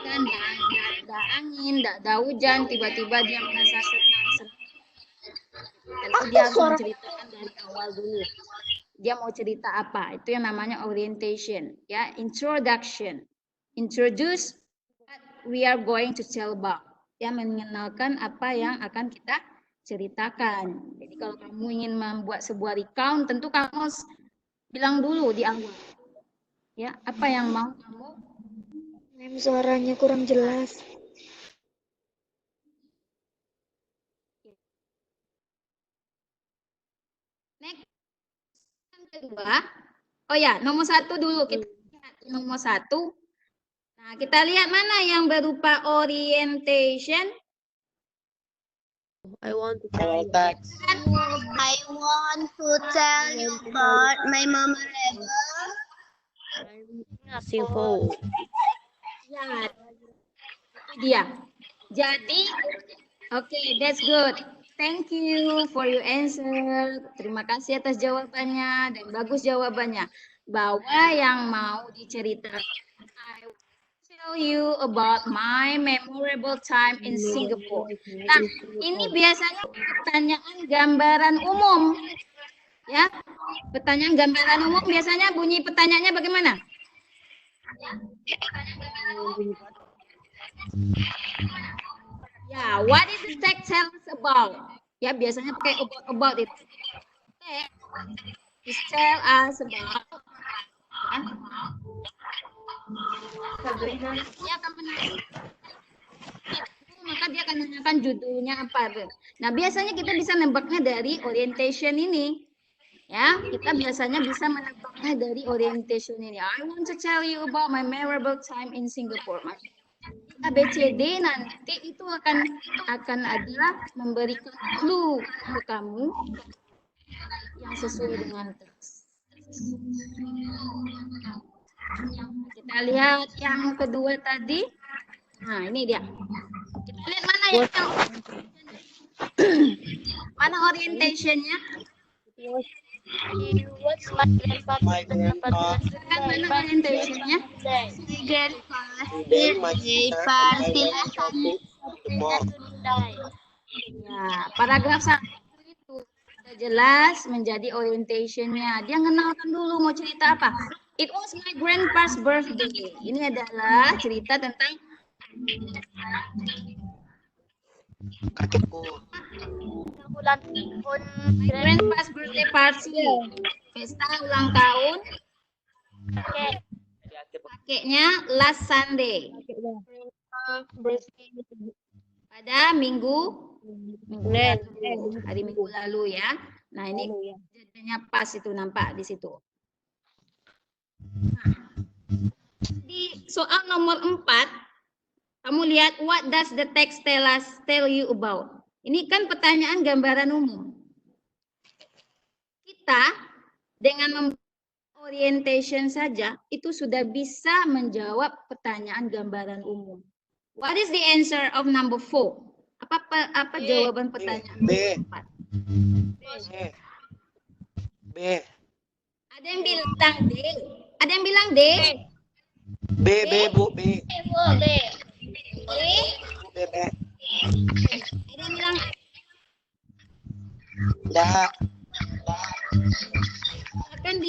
Kan ada angin, ada hujan, tiba-tiba dia merasa senang. Tentu dia harus menceritakan dari awal dulu. Dia mau cerita apa? Itu yang namanya orientation, ya, introduction. Introduce what we are going to tell about. Ya, mengenalkan apa yang akan kita ceritakan. Jadi kalau kamu ingin membuat sebuah recount, tentu kamu harus bilang dulu di awal. Ya, apa yang mau kamu? Mem, suaranya kurang jelas. Next. Yang kedua, oh ya, nomor 1 dulu. Kita lihat nomor 1. Nah, kita lihat mana yang berupa orientation. I want to Hello, text. I want to tell you about my memorable. Info. Ya, itu dia. Jadi, oke, that's good. Thank you for your answer. Terima kasih atas jawabannya dan bagus jawabannya. Bahwa yang mau diceritakan, I will tell you about my memorable time in Singapore. Nah, ini biasanya pertanyaan gambaran umum. Ya, pertanyaan gambaran umum biasanya bunyi pertanyaannya bagaimana? Ya, what is the text tell us about? Ya, biasanya pakai about itu. Text tell us about. Kan? Dia akan menanyakan, maka dia akan menanyakan judulnya apa. Nah, biasanya kita bisa nebaknya dari orientation ini. Ya, kita biasanya bisa menebaknya dari orientation ini. I want to tell you about my memorable time in Singapore. ABCD nanti itu akan adalah memberikan clue ke kamu yang sesuai dengan teks. Kita lihat yang kedua tadi. Nah, ini dia. Kita lihat mana yang mana orientationnya? What's my grandpa's Mana orientationnya? Today, my sister and I went shopping at the mall. Ya, paragraf 1 itu sudah jelas menjadi orientationnya. Dia mengenalkan dulu mau cerita apa. It was my grandpa's birthday. Ini adalah cerita tentang Kakekku. ulang tahun my grandpa's birthday party. Pesta ulang tahun kakeknya last Sunday. Pada hari Minggu lalu ya. Nah, ini jadinya pas itu nampak di situ. Nah, di soal nomor 4, kamu lihat what does the text tell you about? Ini kan pertanyaan gambaran umum. Kita dengan orientation saja itu sudah bisa menjawab pertanyaan gambaran umum. What is the answer of number 4? Apa jawaban pertanyaan B. nomor 4? B. Ada yang bilang D. Ada yang bilang D. B, Bu, B. B. B. Ada yang bilang Da. akan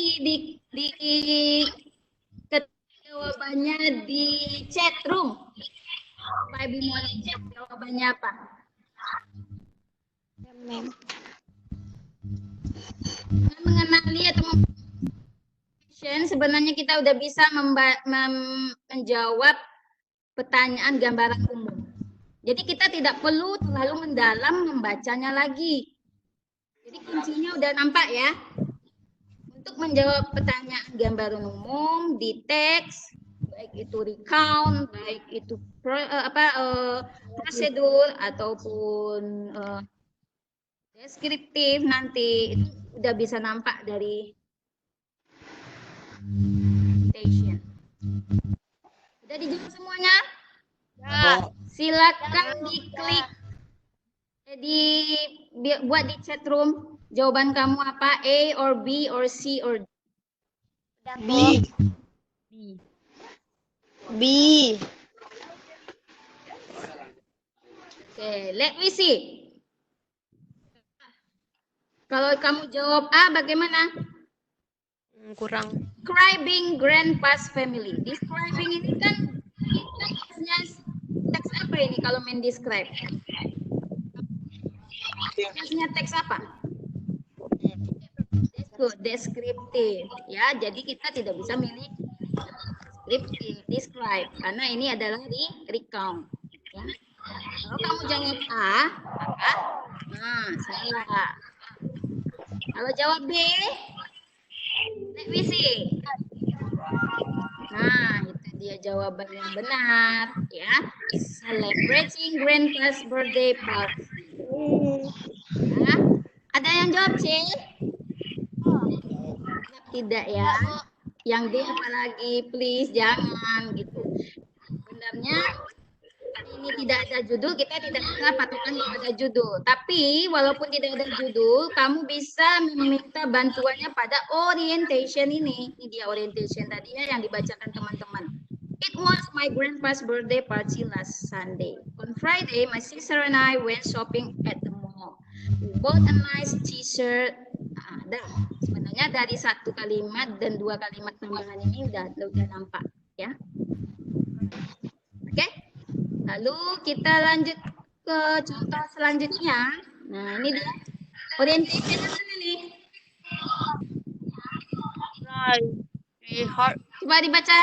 Ibu mau lihat jawabannya apa? Mem. Dengan mengenali atau sebenarnya kita udah bisa menjawab pertanyaan gambaran umum. Jadi kita tidak perlu terlalu mendalam membacanya lagi. Jadi kuncinya udah nampak ya. Untuk menjawab pertanyaan gambaran umum di teks, baik itu recount, baik itu prosedur ataupun deskriptif nanti itu udah bisa nampak dari presentation. Udah dijawab semuanya? Ya, silakan diklik. Buat di chat room jawaban kamu apa, A or B or C or D? B. B. Okay, let me see. Kalau kamu jawab A, bagaimana? Kurang. Describing grandpa's family. Describing ini kan teks apa ini kalau main describe? Teksnya teks apa? Deskriptif. Ya, jadi kita tidak bisa milih deskriptif, describe karena ini adalah recount. Ya. Kalau kamu jawab A, maka salah. Kalau jawab B, let me see. Nah, itu dia jawaban yang benar, ya. Celebrating grandpa's birthday party. Ya. Ada yang jawab C? Tidak ya. Yang D apalagi, please jangan gitu. Sebenarnya ini tidak ada judul, kita tidak bisa patokan kepada judul. Tapi walaupun tidak ada judul, kamu bisa meminta bantuannya pada orientation ini. Ini dia orientation tadinya yang dibacakan teman-teman. It was my grandpa's birthday party last Sunday. On Friday, my sister and I went shopping at the mall. We bought a nice t-shirt. Sebenarnya dari satu kalimat dan dua kalimat tambahan ini udah nampak, ya. Oke. Lalu kita lanjut ke contoh selanjutnya. Nah, ini dia. Orientation mana nih? Coba dibaca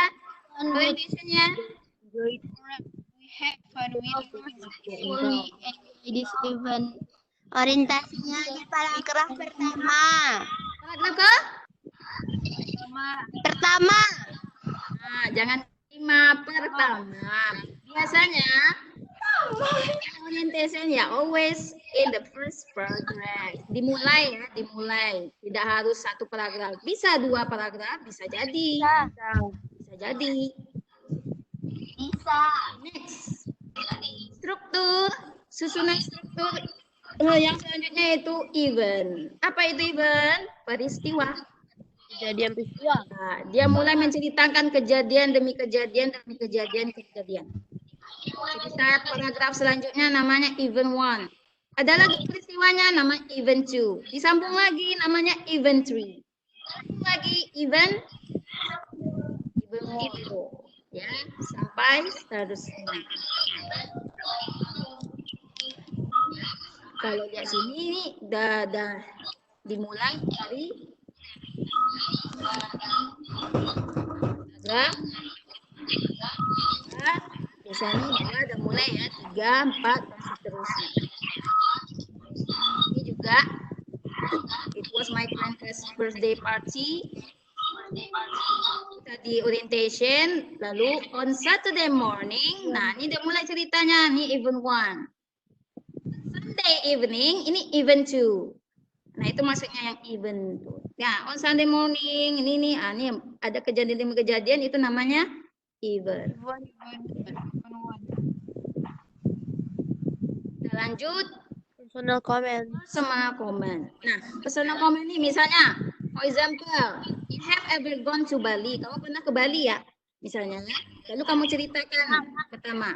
orientationnya. We have fun with this event. Orientasinya di paragraf pertama. Paragraf ke? Pertama. Nah, jangan pertama. Biasanya orientation ya always in the first paragraph. Dimulai ya, dimulai. Tidak harus satu paragraf. Bisa dua paragraf, bisa jadi. Bisa jadi. Bisa. Next. Struktur, susunan struktur yang selanjutnya itu event. Apa itu event? Peristiwa. Kejadian peristiwa. Nah, dia mulai menceritakan kejadian demi kejadian demi kejadian. Cerita paragraf selanjutnya namanya event 1. Ada lagi peristiwanya namanya event 2. Disambung lagi namanya event 3. Disambung lagi event 4. Ya, sampai seterusnya. Kalau lihat sini ini udah dimulai dari paragraf. Biasanya dia udah mulai ya 3, 4 dan seterusnya. Ini juga it was my grandpa's birthday party. Kita di orientation, lalu on Saturday morning. Nah, ini udah mulai ceritanya nih event 1. Sunday evening, ini event 2. Nah, itu maksudnya yang event 2. Ya, on Sunday morning, ini ada kejadian demi kejadian, itu namanya event. Kita lanjut. Personal comment. Personal comment. Nah, personal comment ini misalnya, for example, you have ever gone to Bali. Kamu pernah ke Bali ya? Misalnya, lalu kamu ceritakan pertama,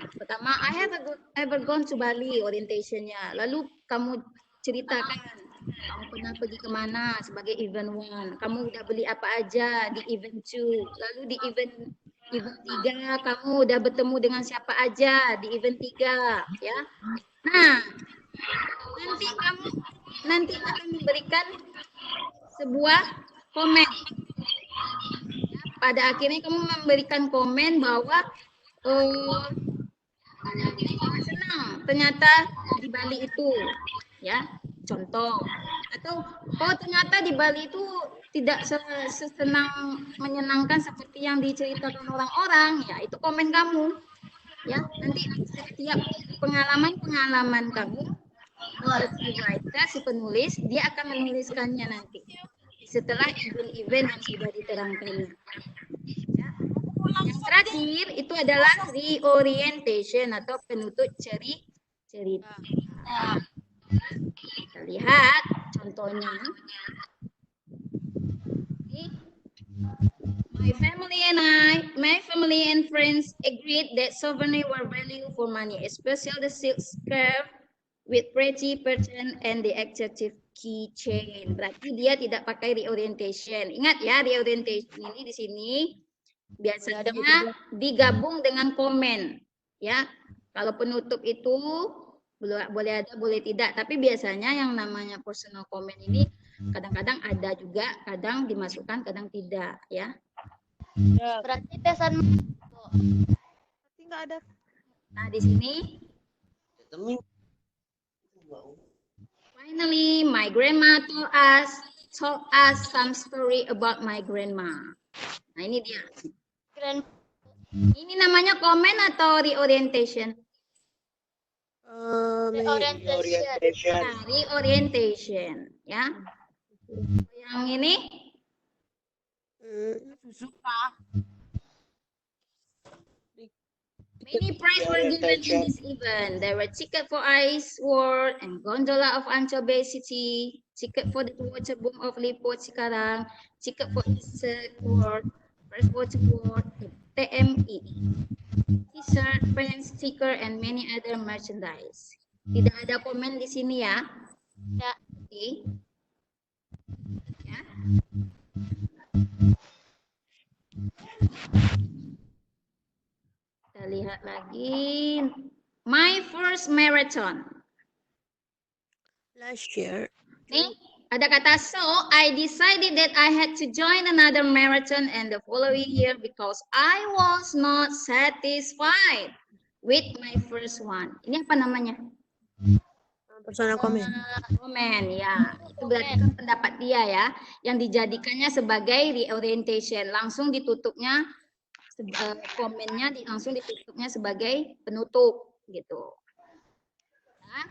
I have ever gone to Bali, orientationnya. Lalu kamu ceritakan kamu pernah pergi kemana sebagai event 1. Kamu udah beli apa aja di event 2. Lalu di event event 3 kamu udah bertemu dengan siapa aja di event 3 ya. Nah, nanti akan memberikan sebuah komen. Ya, pada akhirnya kamu memberikan komen bahwa sangat senang ternyata di Bali itu, ya. Contoh. Atau ternyata di Bali itu tidak sesenang menyenangkan seperti yang diceritakan orang-orang, ya itu komen kamu. Ya, nanti setiap pengalaman kamu, si writer, si penulis, dia akan menuliskannya nanti setelah event-event yang sudah diterangkannya. Ya. Yang terakhir itu adalah reorientation atau penutup cerita. Kita lihat contohnya. My family and friends agreed that souvenirs were value for money, especially the silk scarf with pretty pattern and the attractive keychain. Berarti dia tidak pakai reorientation. Ingat ya, reorientation ini di sini biasanya digabung dengan komen. Ya, kalau penutup itu boleh ada, boleh tidak. Tapi biasanya yang namanya personal comment ini kadang-kadang ada juga, kadang dimasukkan, kadang tidak. Ya. Berarti pesan Berarti nggak ada. Nah, di sini finally my grandma told us some story about my grandma. Nah, ini dia. Ini namanya komen atau reorientation? Orientation. Nah, reorientation, ya. Yang ini many prizes were given in this event. There were ticket for Ice World and gondola of Ancol Bay City, ticket for the water boom of Lipo Cikarang, ticket for Insect World, First Water World, TMI, t-shirt, pens, sticker, and many other merchandise. Tidak ada komen di sini ya. Ya. Oke. Ya. Kita lihat lagi. My first marathon. Last year. Nih, ada kata so, I decided that I had to join another marathon and the following year because I was not satisfied with my first one. Ini apa namanya? Personal comment. Komen, ya. Itu berarti kan pendapat dia ya, yang dijadikannya sebagai reorientation. Langsung ditutupnya, komennya langsung ditutupnya sebagai penutup, gitu. Ya.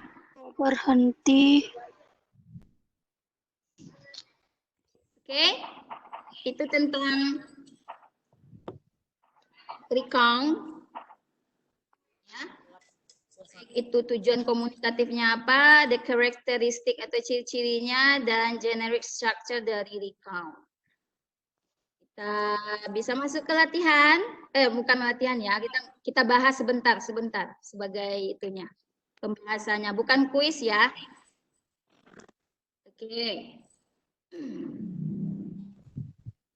Berhenti. Oke, itu tentang recount. Ya. Itu tujuan komunikatifnya apa, the characteristic atau ciri-cirinya, dan generic structure dari recount. Kita bisa masuk ke latihan, bukan latihan ya, kita bahas sebentar sebagai itunya, pembahasannya, bukan kuis ya. Oke.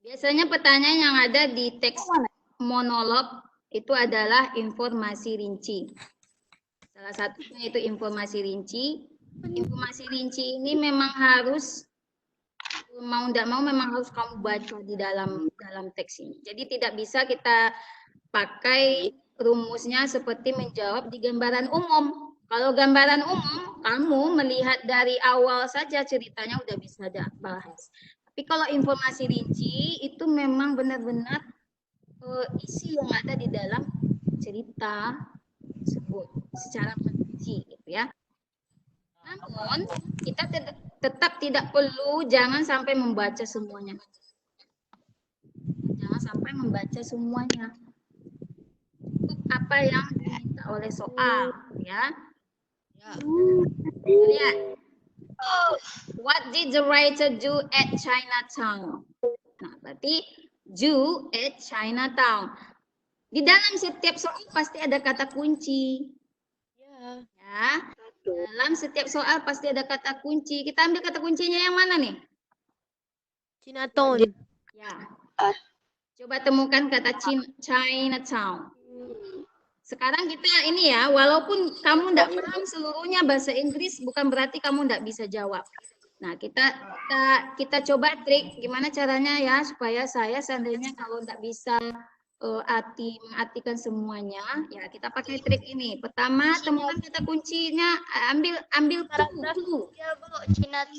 Biasanya pertanyaan yang ada di teks monolog itu adalah informasi rinci. Salah satunya itu informasi rinci. Informasi rinci ini memang harus, mau tidak mau memang harus kamu baca di dalam teks ini. Jadi tidak bisa kita pakai rumusnya seperti menjawab di gambaran umum. Kalau gambaran umum, kamu melihat dari awal saja ceritanya udah bisa bahas. Tapi kalau informasi rinci itu memang benar-benar isi yang ada di dalam cerita tersebut secara rinci, gitu ya. Namun kita tetap tidak perlu, jangan sampai membaca semuanya. Jangan sampai membaca semuanya. Apa yang diminta oleh soal, ya. Lihat. What did the writer do at Chinatown? Nah, berarti do at Chinatown. Di dalam setiap soal pasti ada kata kunci. Ya. Dalam setiap soal pasti ada kata kunci. Kita ambil kata kuncinya yang mana nih? Chinatown. Ya. Coba temukan kata Chinatown. Sekarang kita ini ya, walaupun kamu tidak paham seluruhnya bahasa Inggris, bukan berarti kamu tidak bisa jawab. Nah, kita coba trik gimana caranya ya supaya saya seandainya kalau tidak bisa mengartikan semuanya, ya kita pakai trik ini. Pertama, temukan kata kuncinya, ambil clue.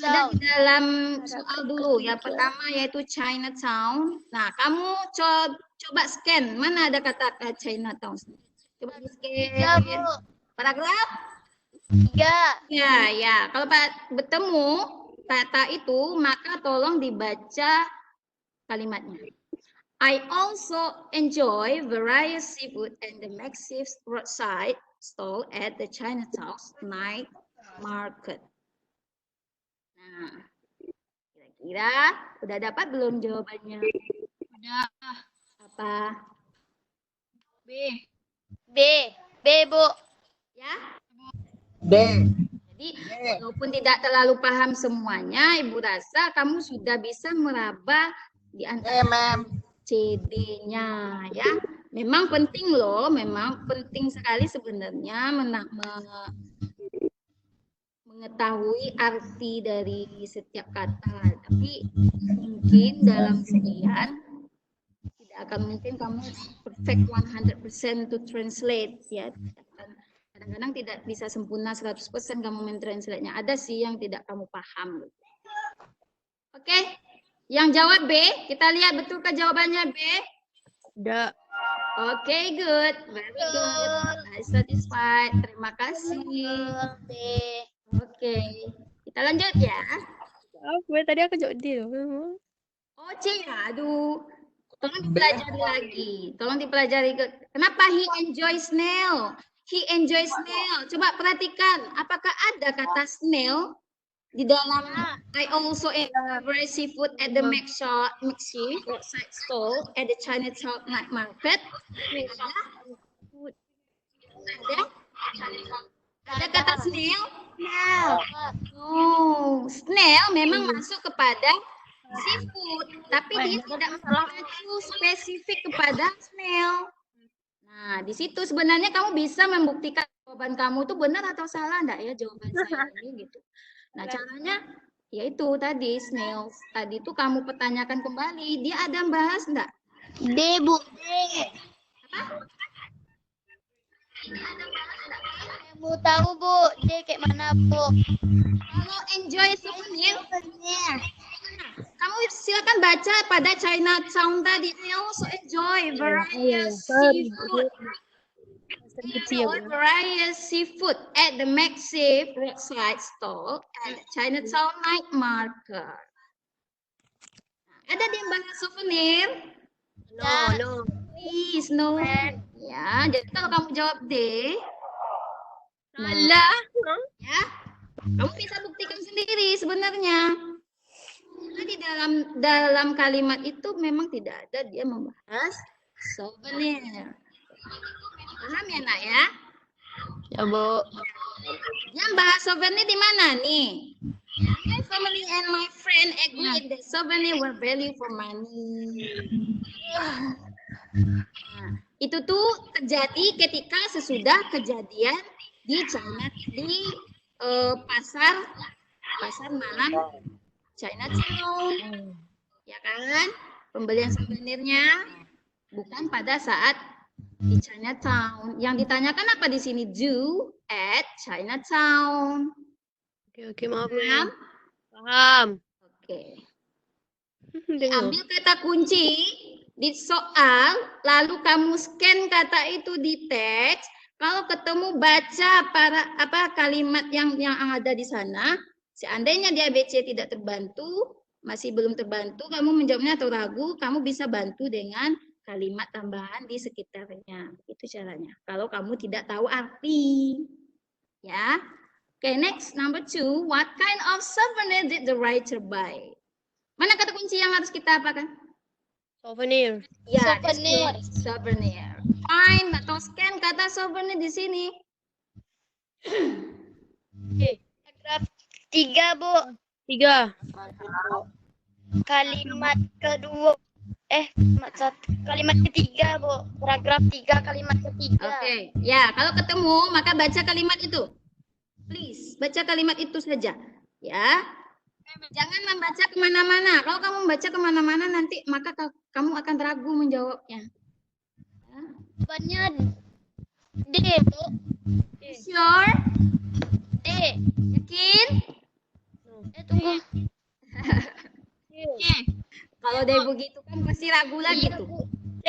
Ada di dalam soal dulu. Yang pertama yaitu Chinatown. Nah, kamu coba scan, mana ada kata Chinatown? Coba di scan. Paragraf? 3. Ya. Kalau bertemu kata itu, maka tolong dibaca kalimatnya. I also enjoy various seafood and the makeshift roadside stall at the Chinatown night market. Nah, kira-kira udah dapat belum jawabannya? Udah. Apa? B, Bu. Ya? B. Jadi, walaupun tidak terlalu paham semuanya, Ibu rasa kamu sudah bisa meraba di antara CD-nya ya. Memang penting loh, memang penting sekali sebenarnya mengetahui arti dari setiap kata. Tapi mungkin dalam sekian tidak akan mungkin kamu perfect 100% to translate ya. Kadang-kadang tidak bisa sempurna 100% kamu mentranslate-nya. Ada sih yang tidak kamu paham. Oke. Yang jawab B, kita lihat betulkah jawabannya B? Udah. Oke, good. Very good. I satisfied. Terima kasih. Oke. Kita lanjut ya. Tadi aku jawab D. Oh, C ya. Aduh. Tolong dipelajari lagi. Tolong dipelajari. Kenapa he enjoys snail? He enjoys snail. Coba perhatikan. Apakah ada kata snail di dalam I also enjoy seafood at the makeshift roadside stall at the Chinatown night market. Ada kata snail? Oh, snail memang masuk kepada seafood, tapi dia tidak mengacu spesifik kepada snail. Nah, di situ sebenarnya kamu bisa membuktikan jawaban kamu itu benar atau salah enggak ya jawaban saya ini gitu. Nah, caranya yaitu tadi snails. Tadi itu kamu pertanyakan kembali, dia ada bahas enggak? D, Bu. D. Apa? Bu tahu, Bu. D kayak mana, Bu? Kalau enjoy souvenir, kamu silakan baca pada Chinatown tadi. I also enjoy various seafood. Various seafood at the makeshift roadside stall at the Chinatown night market. Ada di bahas souvenir? No. Please, no. Ya, jadi kalau kamu jawab D, salah. Ya, kamu bisa buktikan sendiri sebenarnya. Karena di dalam kalimat itu memang tidak ada dia membahas souvenir. Paham ya, Nak ya? Ya, Bu. Yang bahas souvenir di mana nih? My family and my friend agreed that souvenir were value for money. Nah, itu tuh terjadi ketika sesudah kejadian di China di pasar malam Chinatown. Ya kan? Pembelian souvenirnya bukan pada saat di Chinatown. Yang ditanyakan apa di sini? Do at Chinatown. Oke, maaf. Paham? Paham. Oke. Ambil kata kunci di soal, lalu kamu scan kata itu di teks. Kalau ketemu baca kalimat yang ada di sana, seandainya di ABC tidak terbantu, masih belum terbantu, kamu menjawabnya atau ragu, kamu bisa bantu dengan kalimat tambahan di sekitarnya. Itu caranya. Kalau kamu tidak tahu arti. Ya. Oke, next number 2. What kind of souvenir did the writer buy? Mana kata kunci yang harus kita apakan? Souvenir. Ya, souvenir. Find atau scan kata souvenir di sini. Paragraf 3, Bu. 3. Kalimat kedua. Kalimat ketiga, Bu. Paragraf 3 kalimat ketiga. Oke, ya kalau ketemu maka baca kalimat itu. Please, baca kalimat itu saja. Ya, jangan membaca kemana-mana. Kalau kamu membaca kemana-mana nanti maka kamu akan ragu menjawabnya. Ya. Jawabannya D, Bu. Sure? D. Yakin? Tunggu. Oke. Kalau dia begitu kan pasti ragu lagi tuh. D.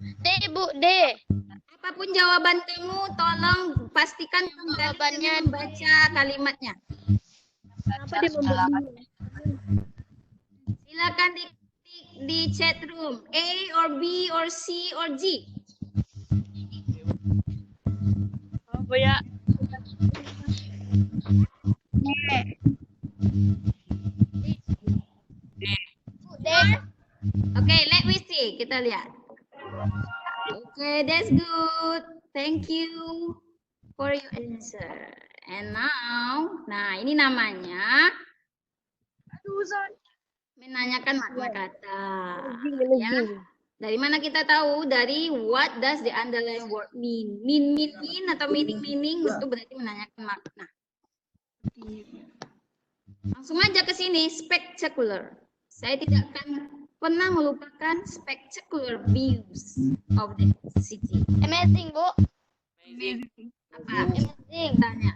D, Bu, D. Apapun jawaban kamu, tolong pastikan jawabannya membaca kalimatnya. Kenapa dia membeli? Silakan diketik di chat room. A or B or C or G. Apa ya? D. Okay, let me see. Kita lihat. Okay, that's good. Thank you for your answer. And now, nah ini namanya menanyakan makna kata. Ya. Dari mana kita tahu? Dari what does the underlying word mean? Mean atau meaning itu berarti menanyakan makna. Langsung aja ke sini, spectacular. Saya tidak akan pernah melupakan spectacular views of the city. Amazing, Bu. Apa? Amazing. Tanya.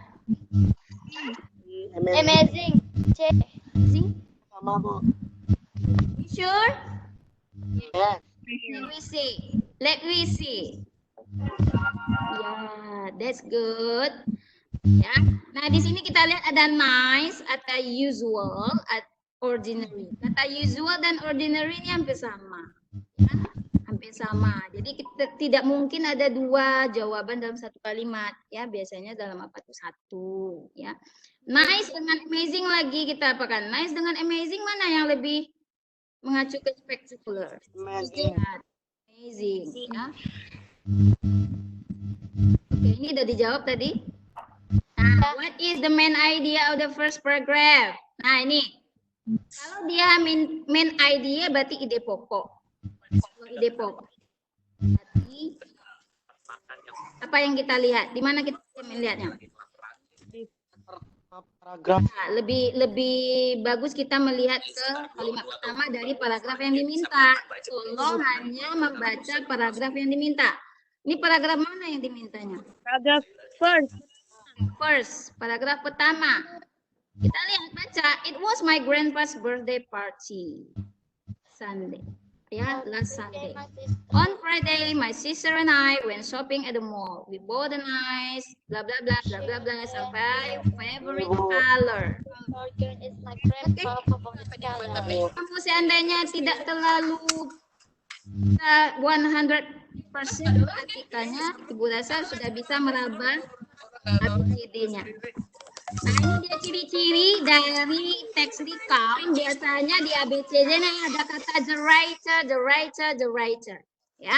Amazing. C. Amazing? Sama, Bu. You sure? Ya. Let we see. Yeah, that's good. Ya. Nah, di sini kita lihat ada nice, ada usual, ada ordinary. Kata usual dan ordinary ini hampir sama. Ya, hampir sama. Jadi kita tidak mungkin ada dua jawaban dalam satu kalimat. Ya, biasanya dalam apa tuh satu. Ya. Nice dengan amazing lagi kita apakan? Nice dengan amazing mana yang lebih mengacu ke spectacular? Amazing. Amazing. Ya. Oke, ini udah dijawab tadi. Nah, what is the main idea of the first paragraph? Nah, ini. Kalau dia main idea berarti ide pokok. Kalau ide pokok. Berarti apa yang kita lihat? Di mana kita melihatnya? Paragraf. Nah, lebih bagus kita melihat ke kalimat pertama dari paragraf yang diminta. Tolong hanya membaca paragraf yang diminta. Ini paragraf mana yang dimintanya? Paragraf First, paragraf pertama. Kita lihat baca. It was my grandpa's birthday party. Sunday. Ya, last Sunday. On Friday, my sister and I went shopping at the mall. We bought a nice blah blah blah blah blah blah sampai favorite color. Is my grandpa favorite color. Kamu seandainya tidak terlalu 100% perhatikannya, Ibu rasa sudah bisa meraba ABCD-nya. Nah, ini dia ciri-ciri dari teks recount. Biasanya di ABCD-nya ada kata the writer. Ya.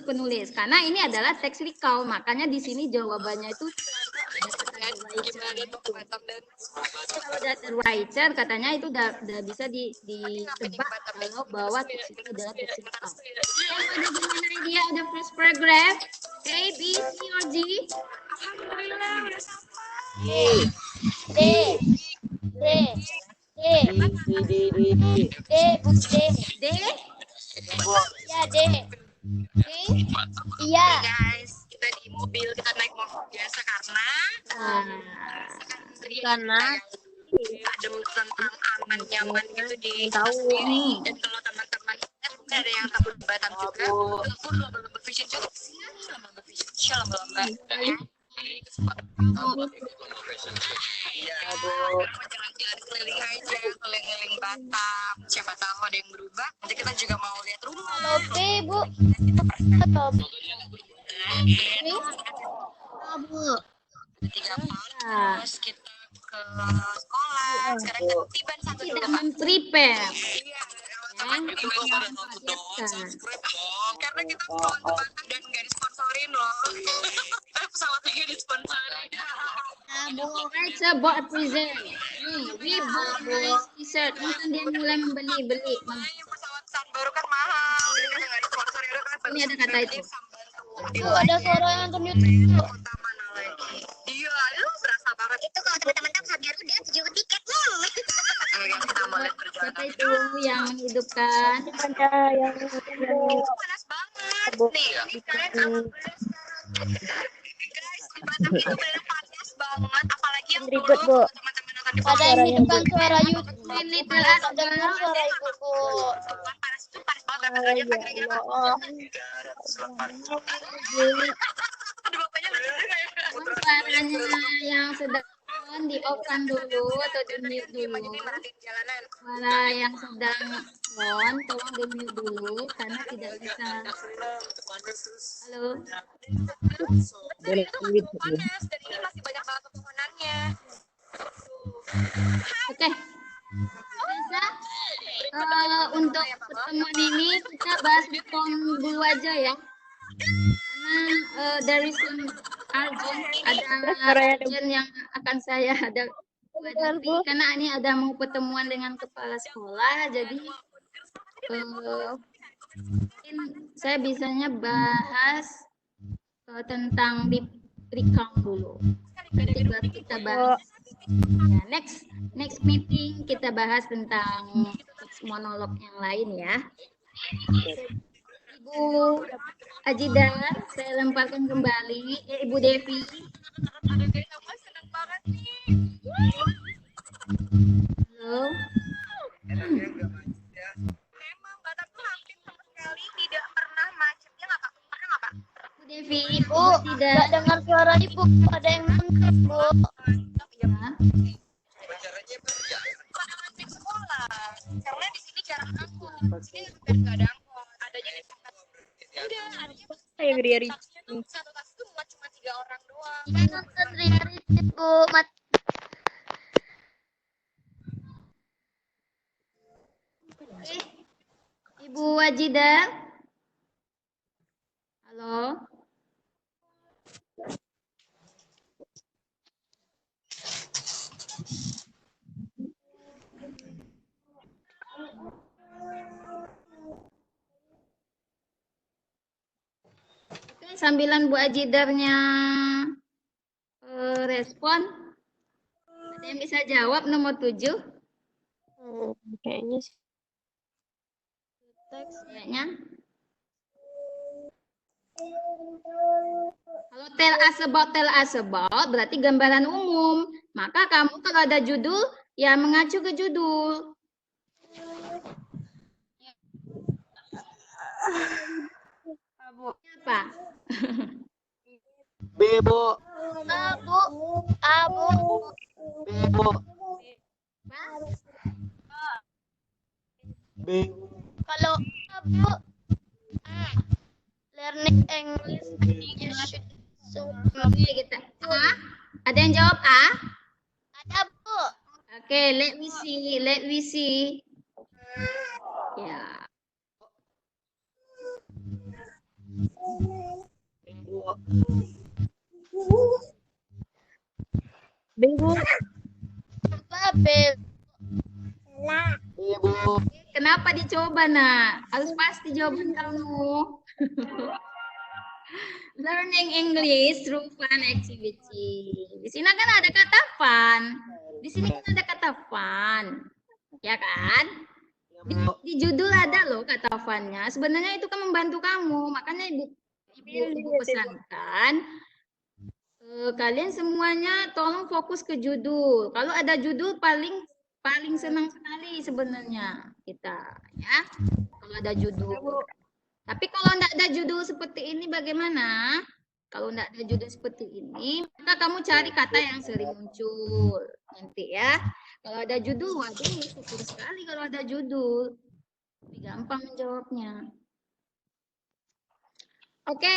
Penulis. Karena ini adalah teks recount, makanya di sini jawabannya itu kalau the writer katanya itu udah bisa ditebak kalau bahwa teks itu adalah teks recount. Yang ada gimana idea ada first paragraph? A, B, C, or D? Alhamdulillah udah sampai. D. Ya, D. Iya. Guys, kita di mobil, kita naik mobil biasa karena adem, tentang aman, nyaman gitu di kita sendiri. Dan kalau teman-teman ada yang takut Batam juga, walaupun lomba vision juga, lomba ya. Jalan-jalan keliling aja, keliling-keliling Batam. Siapa tahu ada yang berubah. Nanti kita juga mau lihat rumah. Oke, Bu. Terus kita ke sekolah. Sekarang kita tiba satu tidak memprepare. Karena kita pulang ke Batam dan nggak disponsorin loh. Pesawatnya nggak disponsorin. Writer bought a present. We bought nice research. Mungkin dia mulai membeli. Pesawat baru kan mahal. Jadi nggak disponsori kan. Ini ada kata itu. Tuh ada suara yang ternyata. Kota mana lagi? Iya, lu berasa banget. Itu kalau teman-teman tahu harga udah 7 tiket. Kita mau lihat Kata itu yang menghidupkan. Ada yang panas banget. Nih, ini kalian guys, di Batam itu benar panas banget. Apalagi yang ribet, Bu. teman-teman nonton di Ada yang hidupkan suara YouTube. Ini Ada dengar suara ibuku. panas itu panas banget. Aja kira-kira Suaranya yang sedang di off-kan dulu atau di mute dulu. Suara yang sedang on tolong di mute dulu karena tidak bisa. Halo. panas dan ini masih banyak banget pepohonannya. Oke. Bisa. Untuk pertemuan ini kita bahas recount dulu aja ya. Karena dari ada urgent yang akan saya hadapi karena ini ada mau pertemuan dengan kepala sekolah, jadi mungkin saya bisanya bahas tentang recount dulu. Nanti baru kita bahas. Ya, next meeting kita bahas tentang monolog yang lain ya. Ibu Ajida, saya lemparkan kembali. Ibu Devi. Halo. Memang Batam tuh hampir sama sekali tidak pernah macetnya nggak Pak? Pernah nggak Pak? Bu Devi, Ibu, tidak. nggak dengar suara ibu. Ada yang nonton, Bu. Sekolah karena di sini jarang angkot. Di sini hampir nggak ada angkot. Adanya di tempat enggak, adanya Yang Riari. satu tas itu muat cuma 3 orang doang. Iya, nonton Riari, Bu. Ibu Ajida. Halo. Oke, sambilan Bu Ajidarnya respon. Ada yang bisa jawab nomor 7? Kayaknya sih. Kayaknya. Kalau tell us about berarti gambaran umum. Maka kamu kalau ada judul, ya mengacu ke judul. Apa? B, Bu. Abu. Abu. B, Bu. B. Kalau Abu. Learning English. Oke, kita. A? Ada yang jawab A? Ada, Bu. Oke, let me see. Let me see. Ya. Bingung. Babel. B, Bu. Kenapa dicoba, Nak? Harus pasti jawaban kamu. Learning English through fun activity. Di sini kan ada kata fun. Di sini kan ada kata fun. Ya kan? Di judul ada loh kata fun-nya. Sebenarnya itu kan membantu kamu. Makanya ibu pesankan kalian semuanya tolong fokus ke judul. Kalau ada judul paling senang sekali sebenarnya kita, ya. Kalau ada judul. Tapi kalau tidak ada judul seperti ini bagaimana? Kalau tidak ada judul seperti ini, maka kamu cari kata yang sering muncul nanti ya. Kalau ada judul, waduh, syukur sekali kalau ada judul. Lebih gampang menjawabnya. Oke,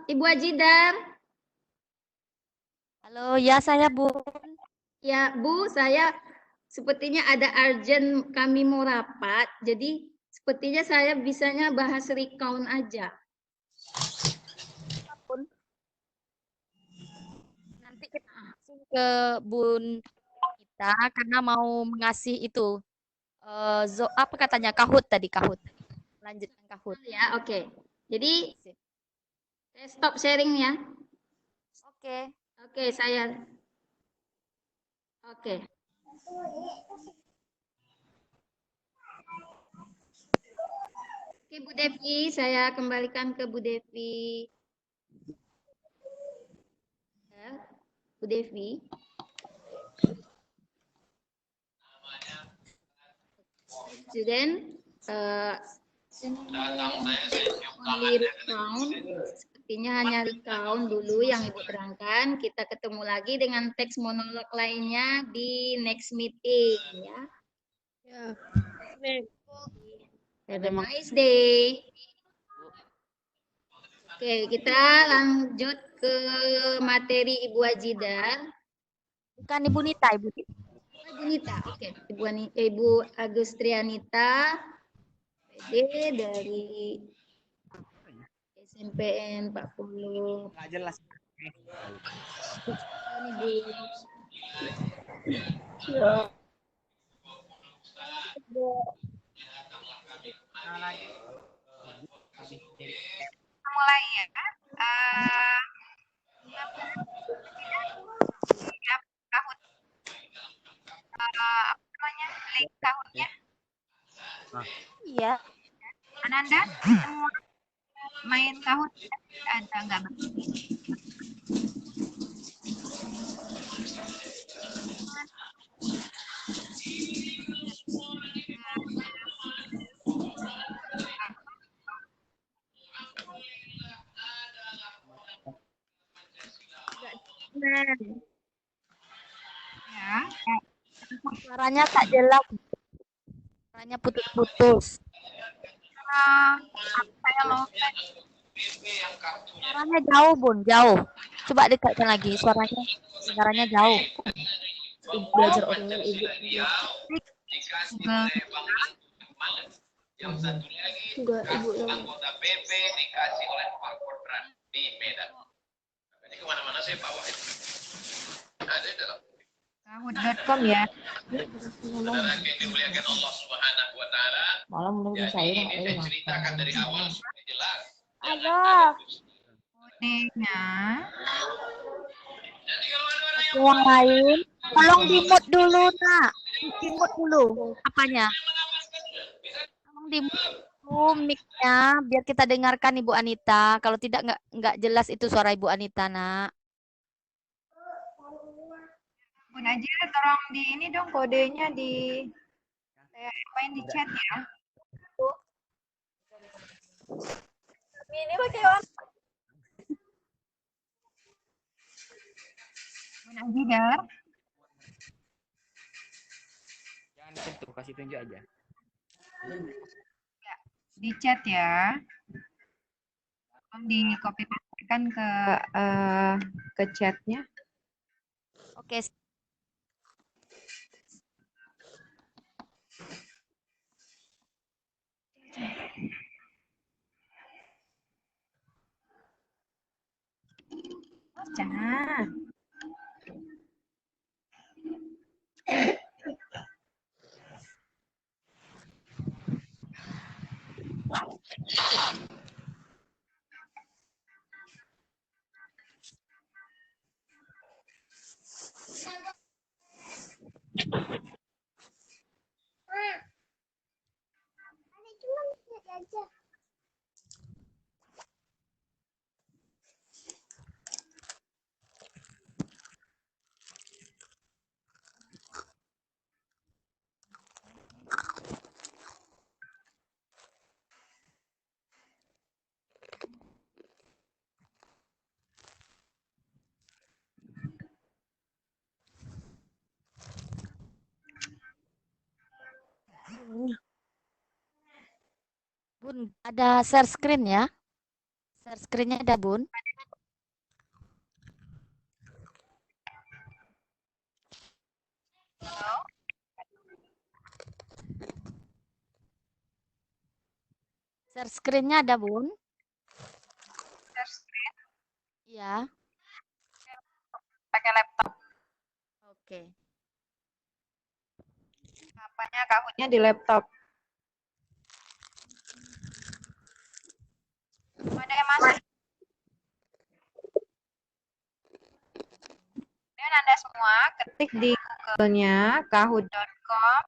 Ibu Ajidar. Halo, ya saya Bu. Ya, Bu, saya sepertinya ada urgent, kami mau rapat. Jadi, sepertinya saya bisanya bahas recount aja. Nanti kita ke Bun Nita karena mau mengasih itu apa katanya kahut tadi kahut. Lanjutkan kahut. Ya, oke. Jadi Sip. saya stop sharing ya. Oke. Oke, saya. Oke. Oke, Bu Devi, saya kembalikan ke Bu Devi. Ya, Bu Devi. Student, only recount, sepertinya hanya recount dulu yang Ibu terangkan. Kita ketemu lagi dengan teks monolog lainnya di next meeting ya. Ya. Have a nice day. Oke, kita lanjut ke materi Ibu Ajidar. Bukan Ibu Nita, Ibu Nita. Ibu Nita, oke. Ibu Agustrianita, PD dari SMPN 40. Nggak jelas. Ini Bu. Ya. Mulai ya. Kahut. Apa namanya? Link kahutnya. Iya. Ananda, semua main kahut ada nggak? Ya. Suaranya tak jelas. Suaranya putus-putus. Saya low-tech. Suaranya jauh, Bun, jauh. Coba dekatkan lagi suaranya jauh. Belajar online Ibu. Yang satu lagi Enggak, Ibu. anggota PP dikasih oleh Pak Kodran di Medan. Ini kemana-mana saya bawa itu. Ada di dalam. Kahut.com ya. Saudara yang dimuliakan Allah Subhanahu wa taala. Malam menurut Jadi saya ini saya ceritakan dari awal supaya jelas. Halo. Kodenya. Yang lain, tolong di-mute dulu, Nak. Di-mute dulu. Apanya? Tolong di-mute dulu mic-nya biar kita dengarkan Ibu Anita. Kalau tidak nggak jelas itu suara Ibu Anita, Nak. Bun aja tolong di ini dong kodenya di saya main di chat ya. Ini pakai apa? Bun Ajidar. Jangan disentuh, kasih tunjuk aja. Ya, di chat ya. Tolong di copy pastekan ke chatnya. Oke. Jangan. Bun, ada share screen ya? Share screen-nya ada, Bun. Share screen-nya ada, Bun. Share screen Iya. pakai laptop. Oke. Apanya Kahootnya di laptop. Ada yang masuk? Dan Anda semua ketik di Google-nya kahoot.com,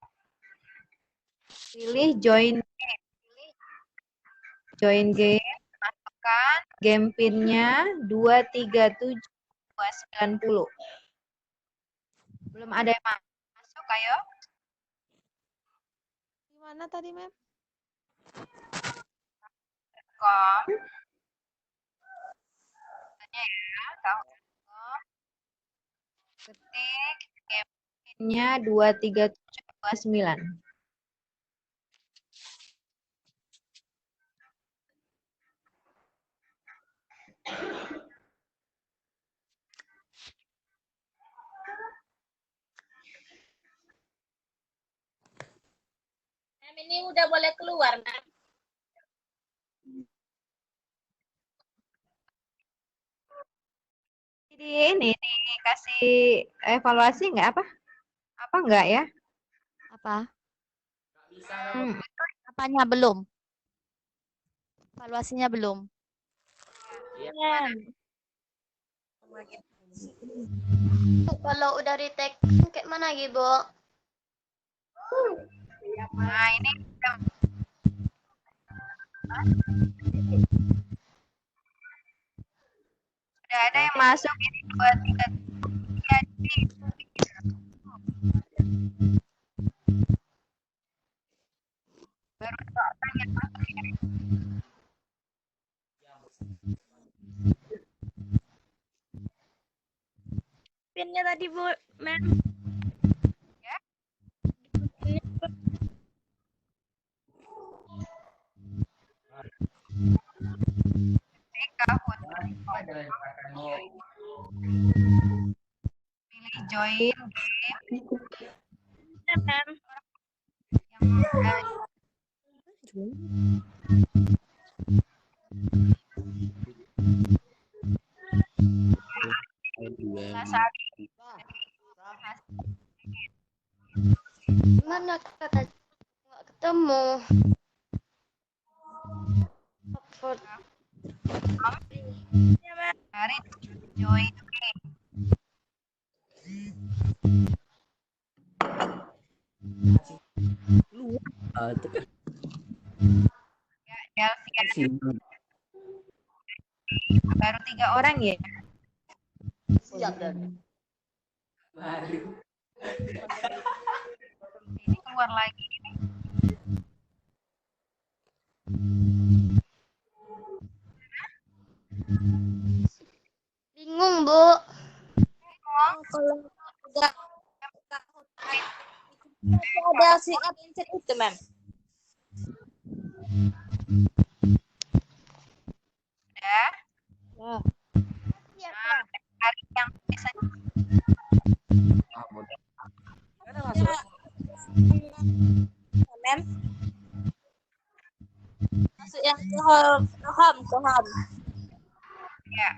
pilih join game. Join game, masukkan game PIN-nya 237290. Belum ada yang masuk, ayo. Di mana tadi, Mem? Com. Tanya ya, kahoot.com. Ketik game PIN-nya 23729. Ini udah boleh keluar, Mem. Ini dikasih evaluasi nggak apa? Apa enggak ya? Apa? Apanya belum? Evaluasinya belum. Kalau udah retake, kayak mana gitu, Bu? Nah, ini sudah ada yang masuk ini 23. Baru orang yang masuk ini. Pinnya tadi, Bu, Mem. Ya. Kahoot. Pilih join game. Ya, Mem. Mana kata nggak ketemu? Oxford. Cari join game. Ya, baru 3 orang ya. Siap, Dan. Ini keluar lagi. Bingung, Bu. Kalau udah ada si adventure itu, Mem. Udah. Iya, Nah, cari yang bisa. Mem. Masuk yang ke home. Ya.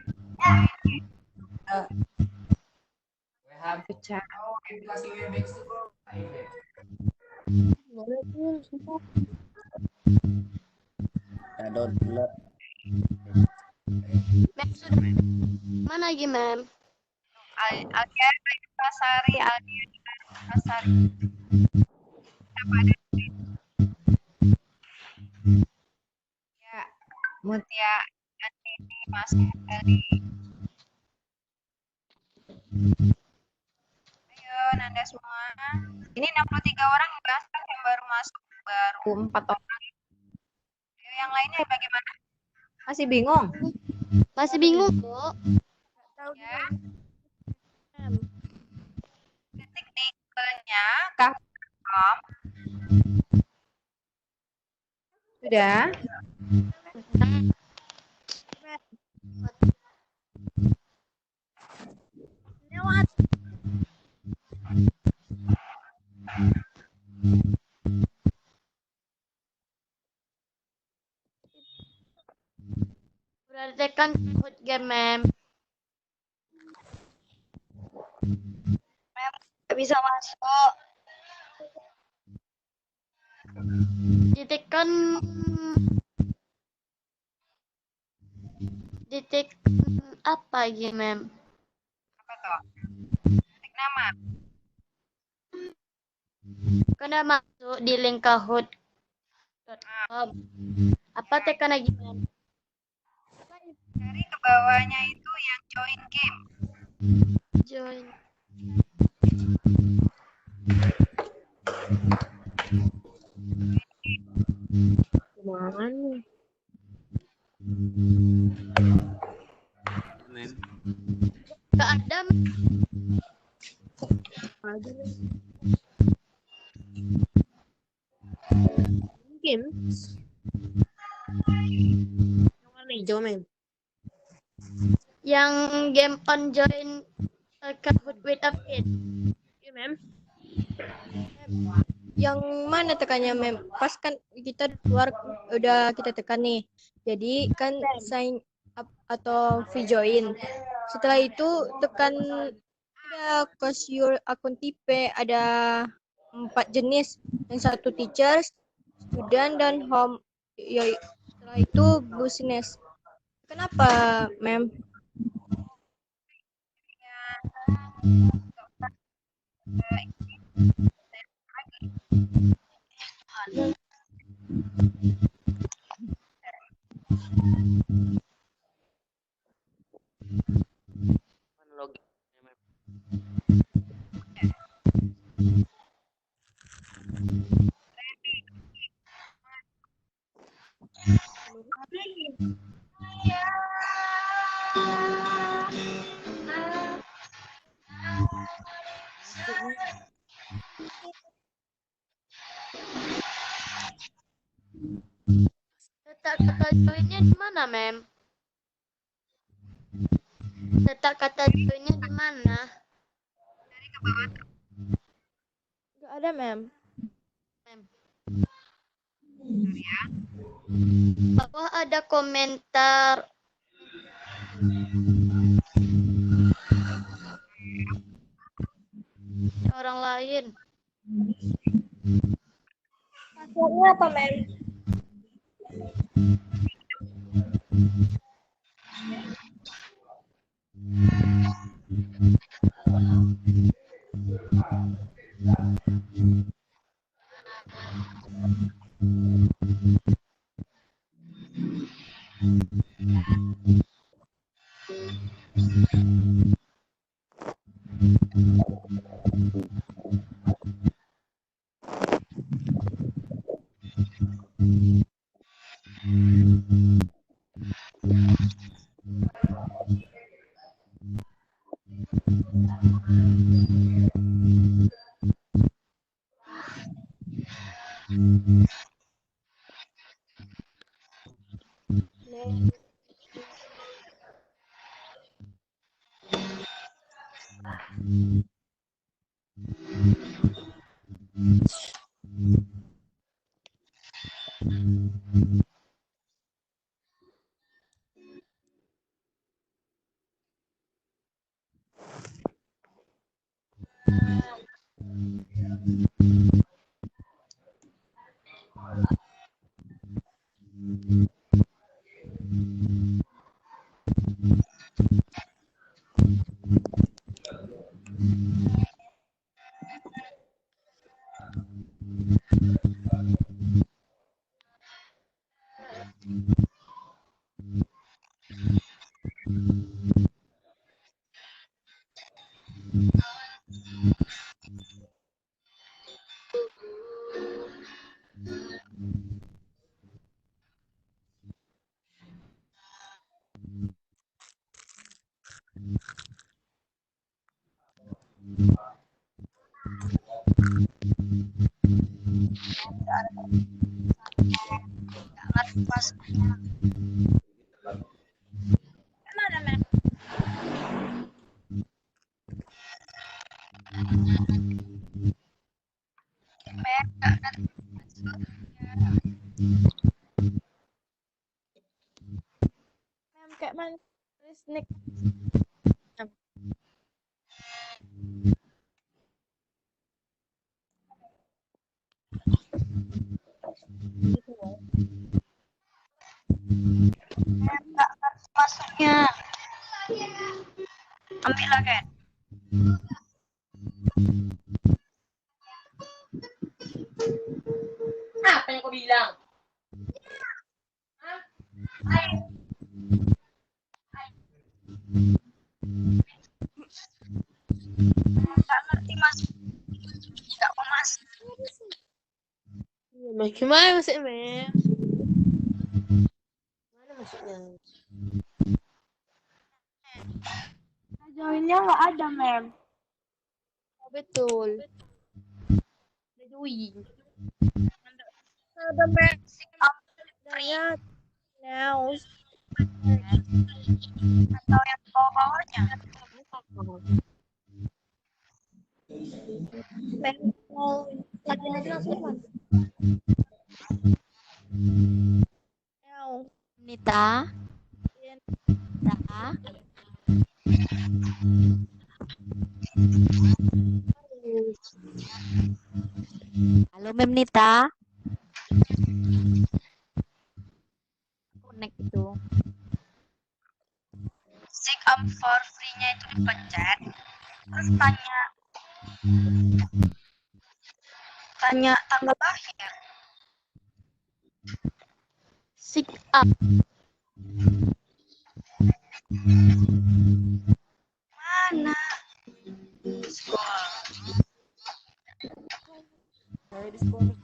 Pecah. Mem sudah. Mana lagi, Mem? Aldian Pasari, Pasari. Ya, Mutia Andini masuk dari. Ayo, Nanda semua. Ini 63 orang yang baru masuk, baru 4 orang. Ayo, yang lainnya bagaimana? Masih bingung? Masih bingung, Bu. Ya. Ketik di Google-nya kahoot.com. Sudah? Lewat. Berarti kan Kahoot game, Mem. Mem, nggak bisa masuk. ditekan apa lagi, Mem? Apa toh? Ketik nama. Kena masuk di link kahoot.com. Apa tekan lagi, Mem? Dari ke bawahnya itu yang join game. Join. Mana? Mem. Kak Adam. Game. Yang warna hijau, Mem. Yang game on join Kahoot with a Pin. Iya, Mem. Yang mana tekannya, Mem? Pas kan kita keluar udah kita tekan nih. Jadi kan sign up atau free join. Setelah itu tekan ada cause your akun tipe, ada 4 jenis. Yang satu teachers, student, dan home. Ya, setelah itu business. Kenapa, Mem? Login. Letak kata joinnya di mana, Mem? Letak kata joinnya di mana? Gak ada, Mem. Bawah ada komentar. Orang lain. Passwordnya apa, Mem? Kayak mana? Snack. nggak ngerti maksudnya. Ambil lah, Ken. Apa yang kau bilang? Nggak ngerti maksudnya. Nggak mau masuk. Iya, Mem. Gimana maksudnya, Mem? Gimana maksudnya? Joinnya nggak ada, Mem. Oh, betul. Ada join. Ada basic up Saya now. atau yang bawah-bawahnya. Mau latihan aja langsung kan? Now. Nita. Nita. Halo Mem Nita. Connect itu. Sign up for free-nya itu dipencet. Terus tanya tanggal lahir. Sign up. Mana? Sekolah. Saya di sekolah.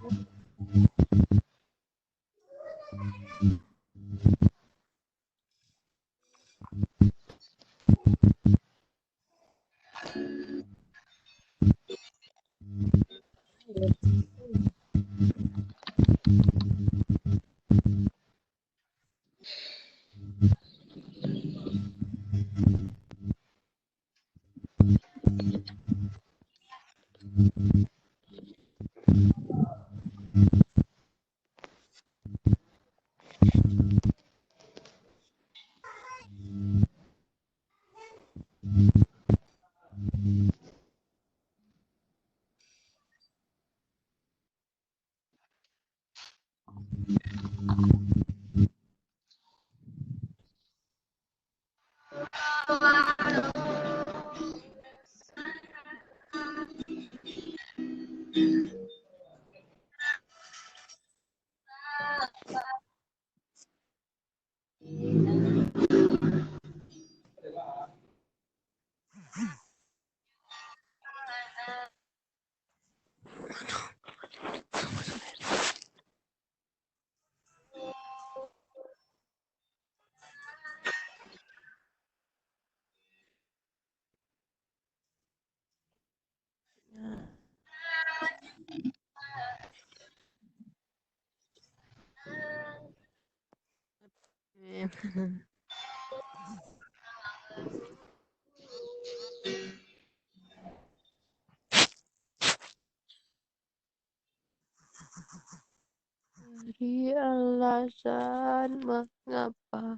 Cari alasan mengapa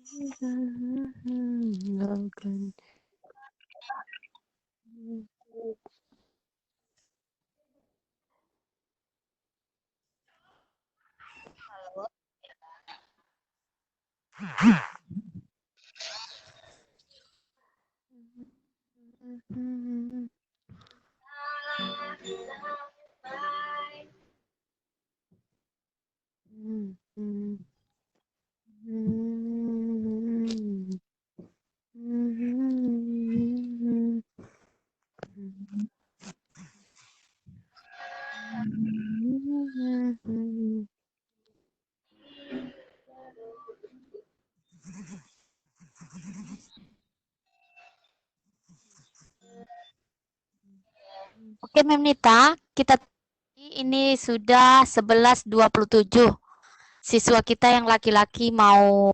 meninggalkan. Oke Mem Nita, kita ini sudah 11.27. Siswa kita yang laki-laki mau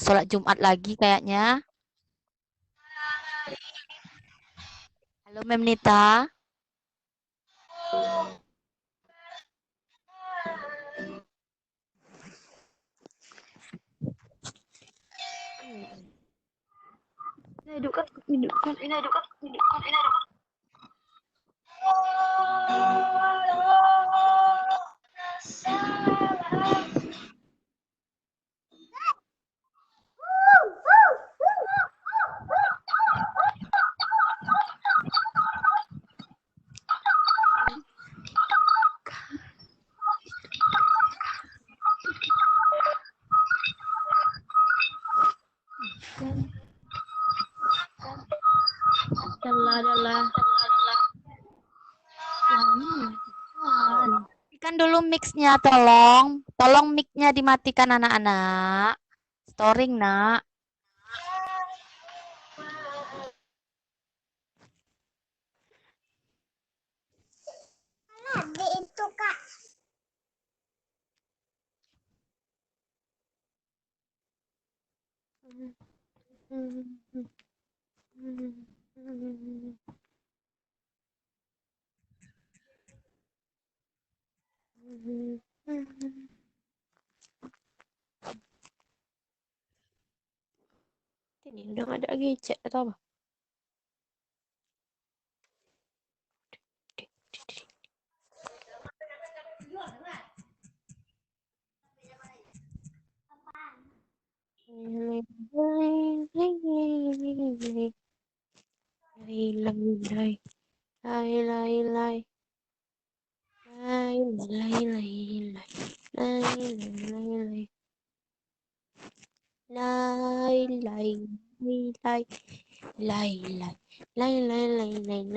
sholat Jumat lagi kayaknya. Halo Mem Nita. Hidupkan. adalah Matikan dulu mix-nya, tolong. Tolong mic-nya dimatikan anak-anak. Storing, nak. Itu Kak. ini udah nggak ada lagi chat atau apa?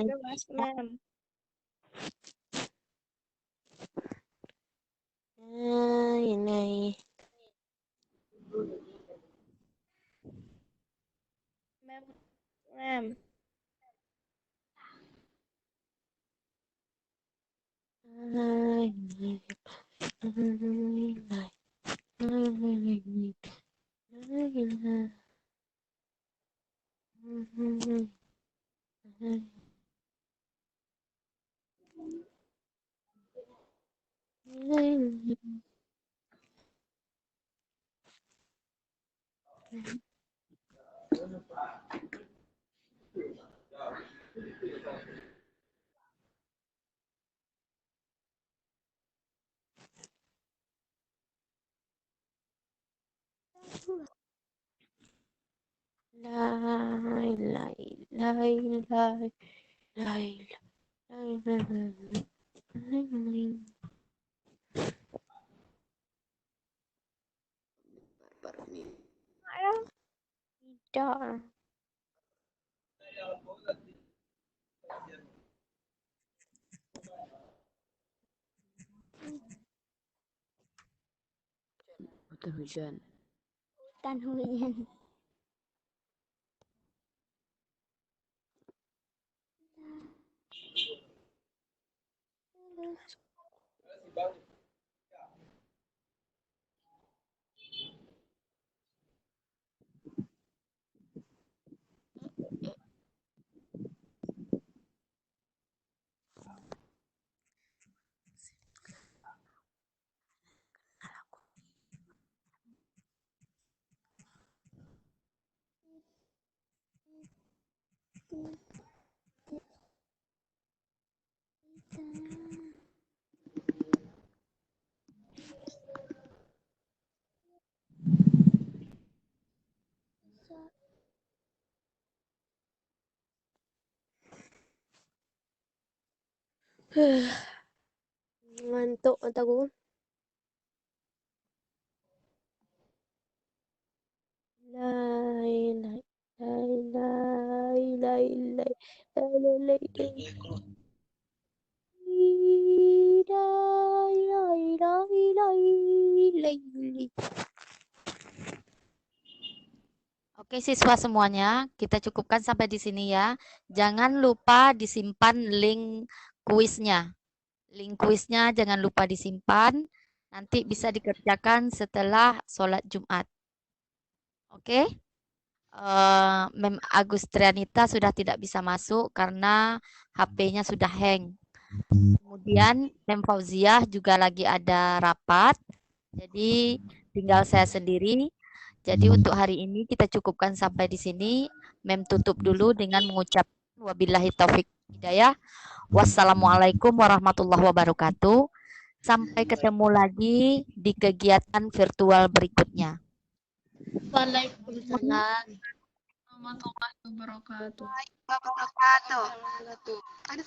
Udah Mas, Mem. Mem. Tidak. Hujan. Hutan hujan. Ngantuk mataku. Oke, siswa semuanya, kita cukupkan sampai di sini ya. Jangan lupa disimpan link kuisnya. Link kuisnya jangan lupa disimpan. Nanti bisa dikerjakan setelah sholat Jumat. Oke? Mem Agustrianita sudah tidak bisa masuk karena HP-nya sudah hang. Kemudian Mem Fauziah juga lagi ada rapat. Jadi tinggal saya sendiri. Jadi untuk hari ini kita cukupkan sampai di sini. Mem tutup dulu dengan mengucap wabillahi taufik hidayah. Wassalamualaikum warahmatullahi wabarakatuh. Sampai ketemu lagi di kegiatan virtual berikutnya. Waalaikumsalam warahmatullahi wabarakatuh.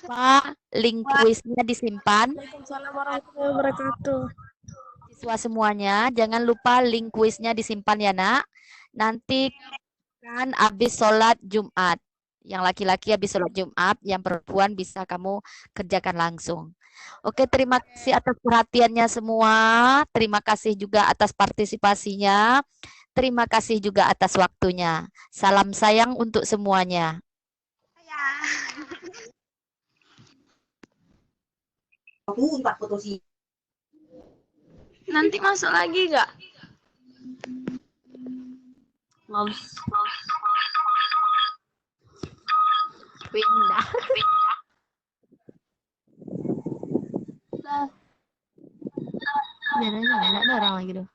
Pak, link kuisnya disimpan. Waalaikumsalam warahmatullahi wabarakatuh. Siswa semuanya, jangan lupa link kuisnya disimpan ya, Nak. Nanti Kan habis sholat Jumat. Yang laki-laki habis sholat Jumat, yang perempuan bisa kamu kerjakan langsung. Oke, terima kasih atas perhatiannya semua. Terima kasih juga atas partisipasinya. Terima kasih juga atas waktunya. Salam sayang untuk semuanya. Nanti masuk lagi nggak? Pindah. Biar aja, nggak ada orang lagi tuh.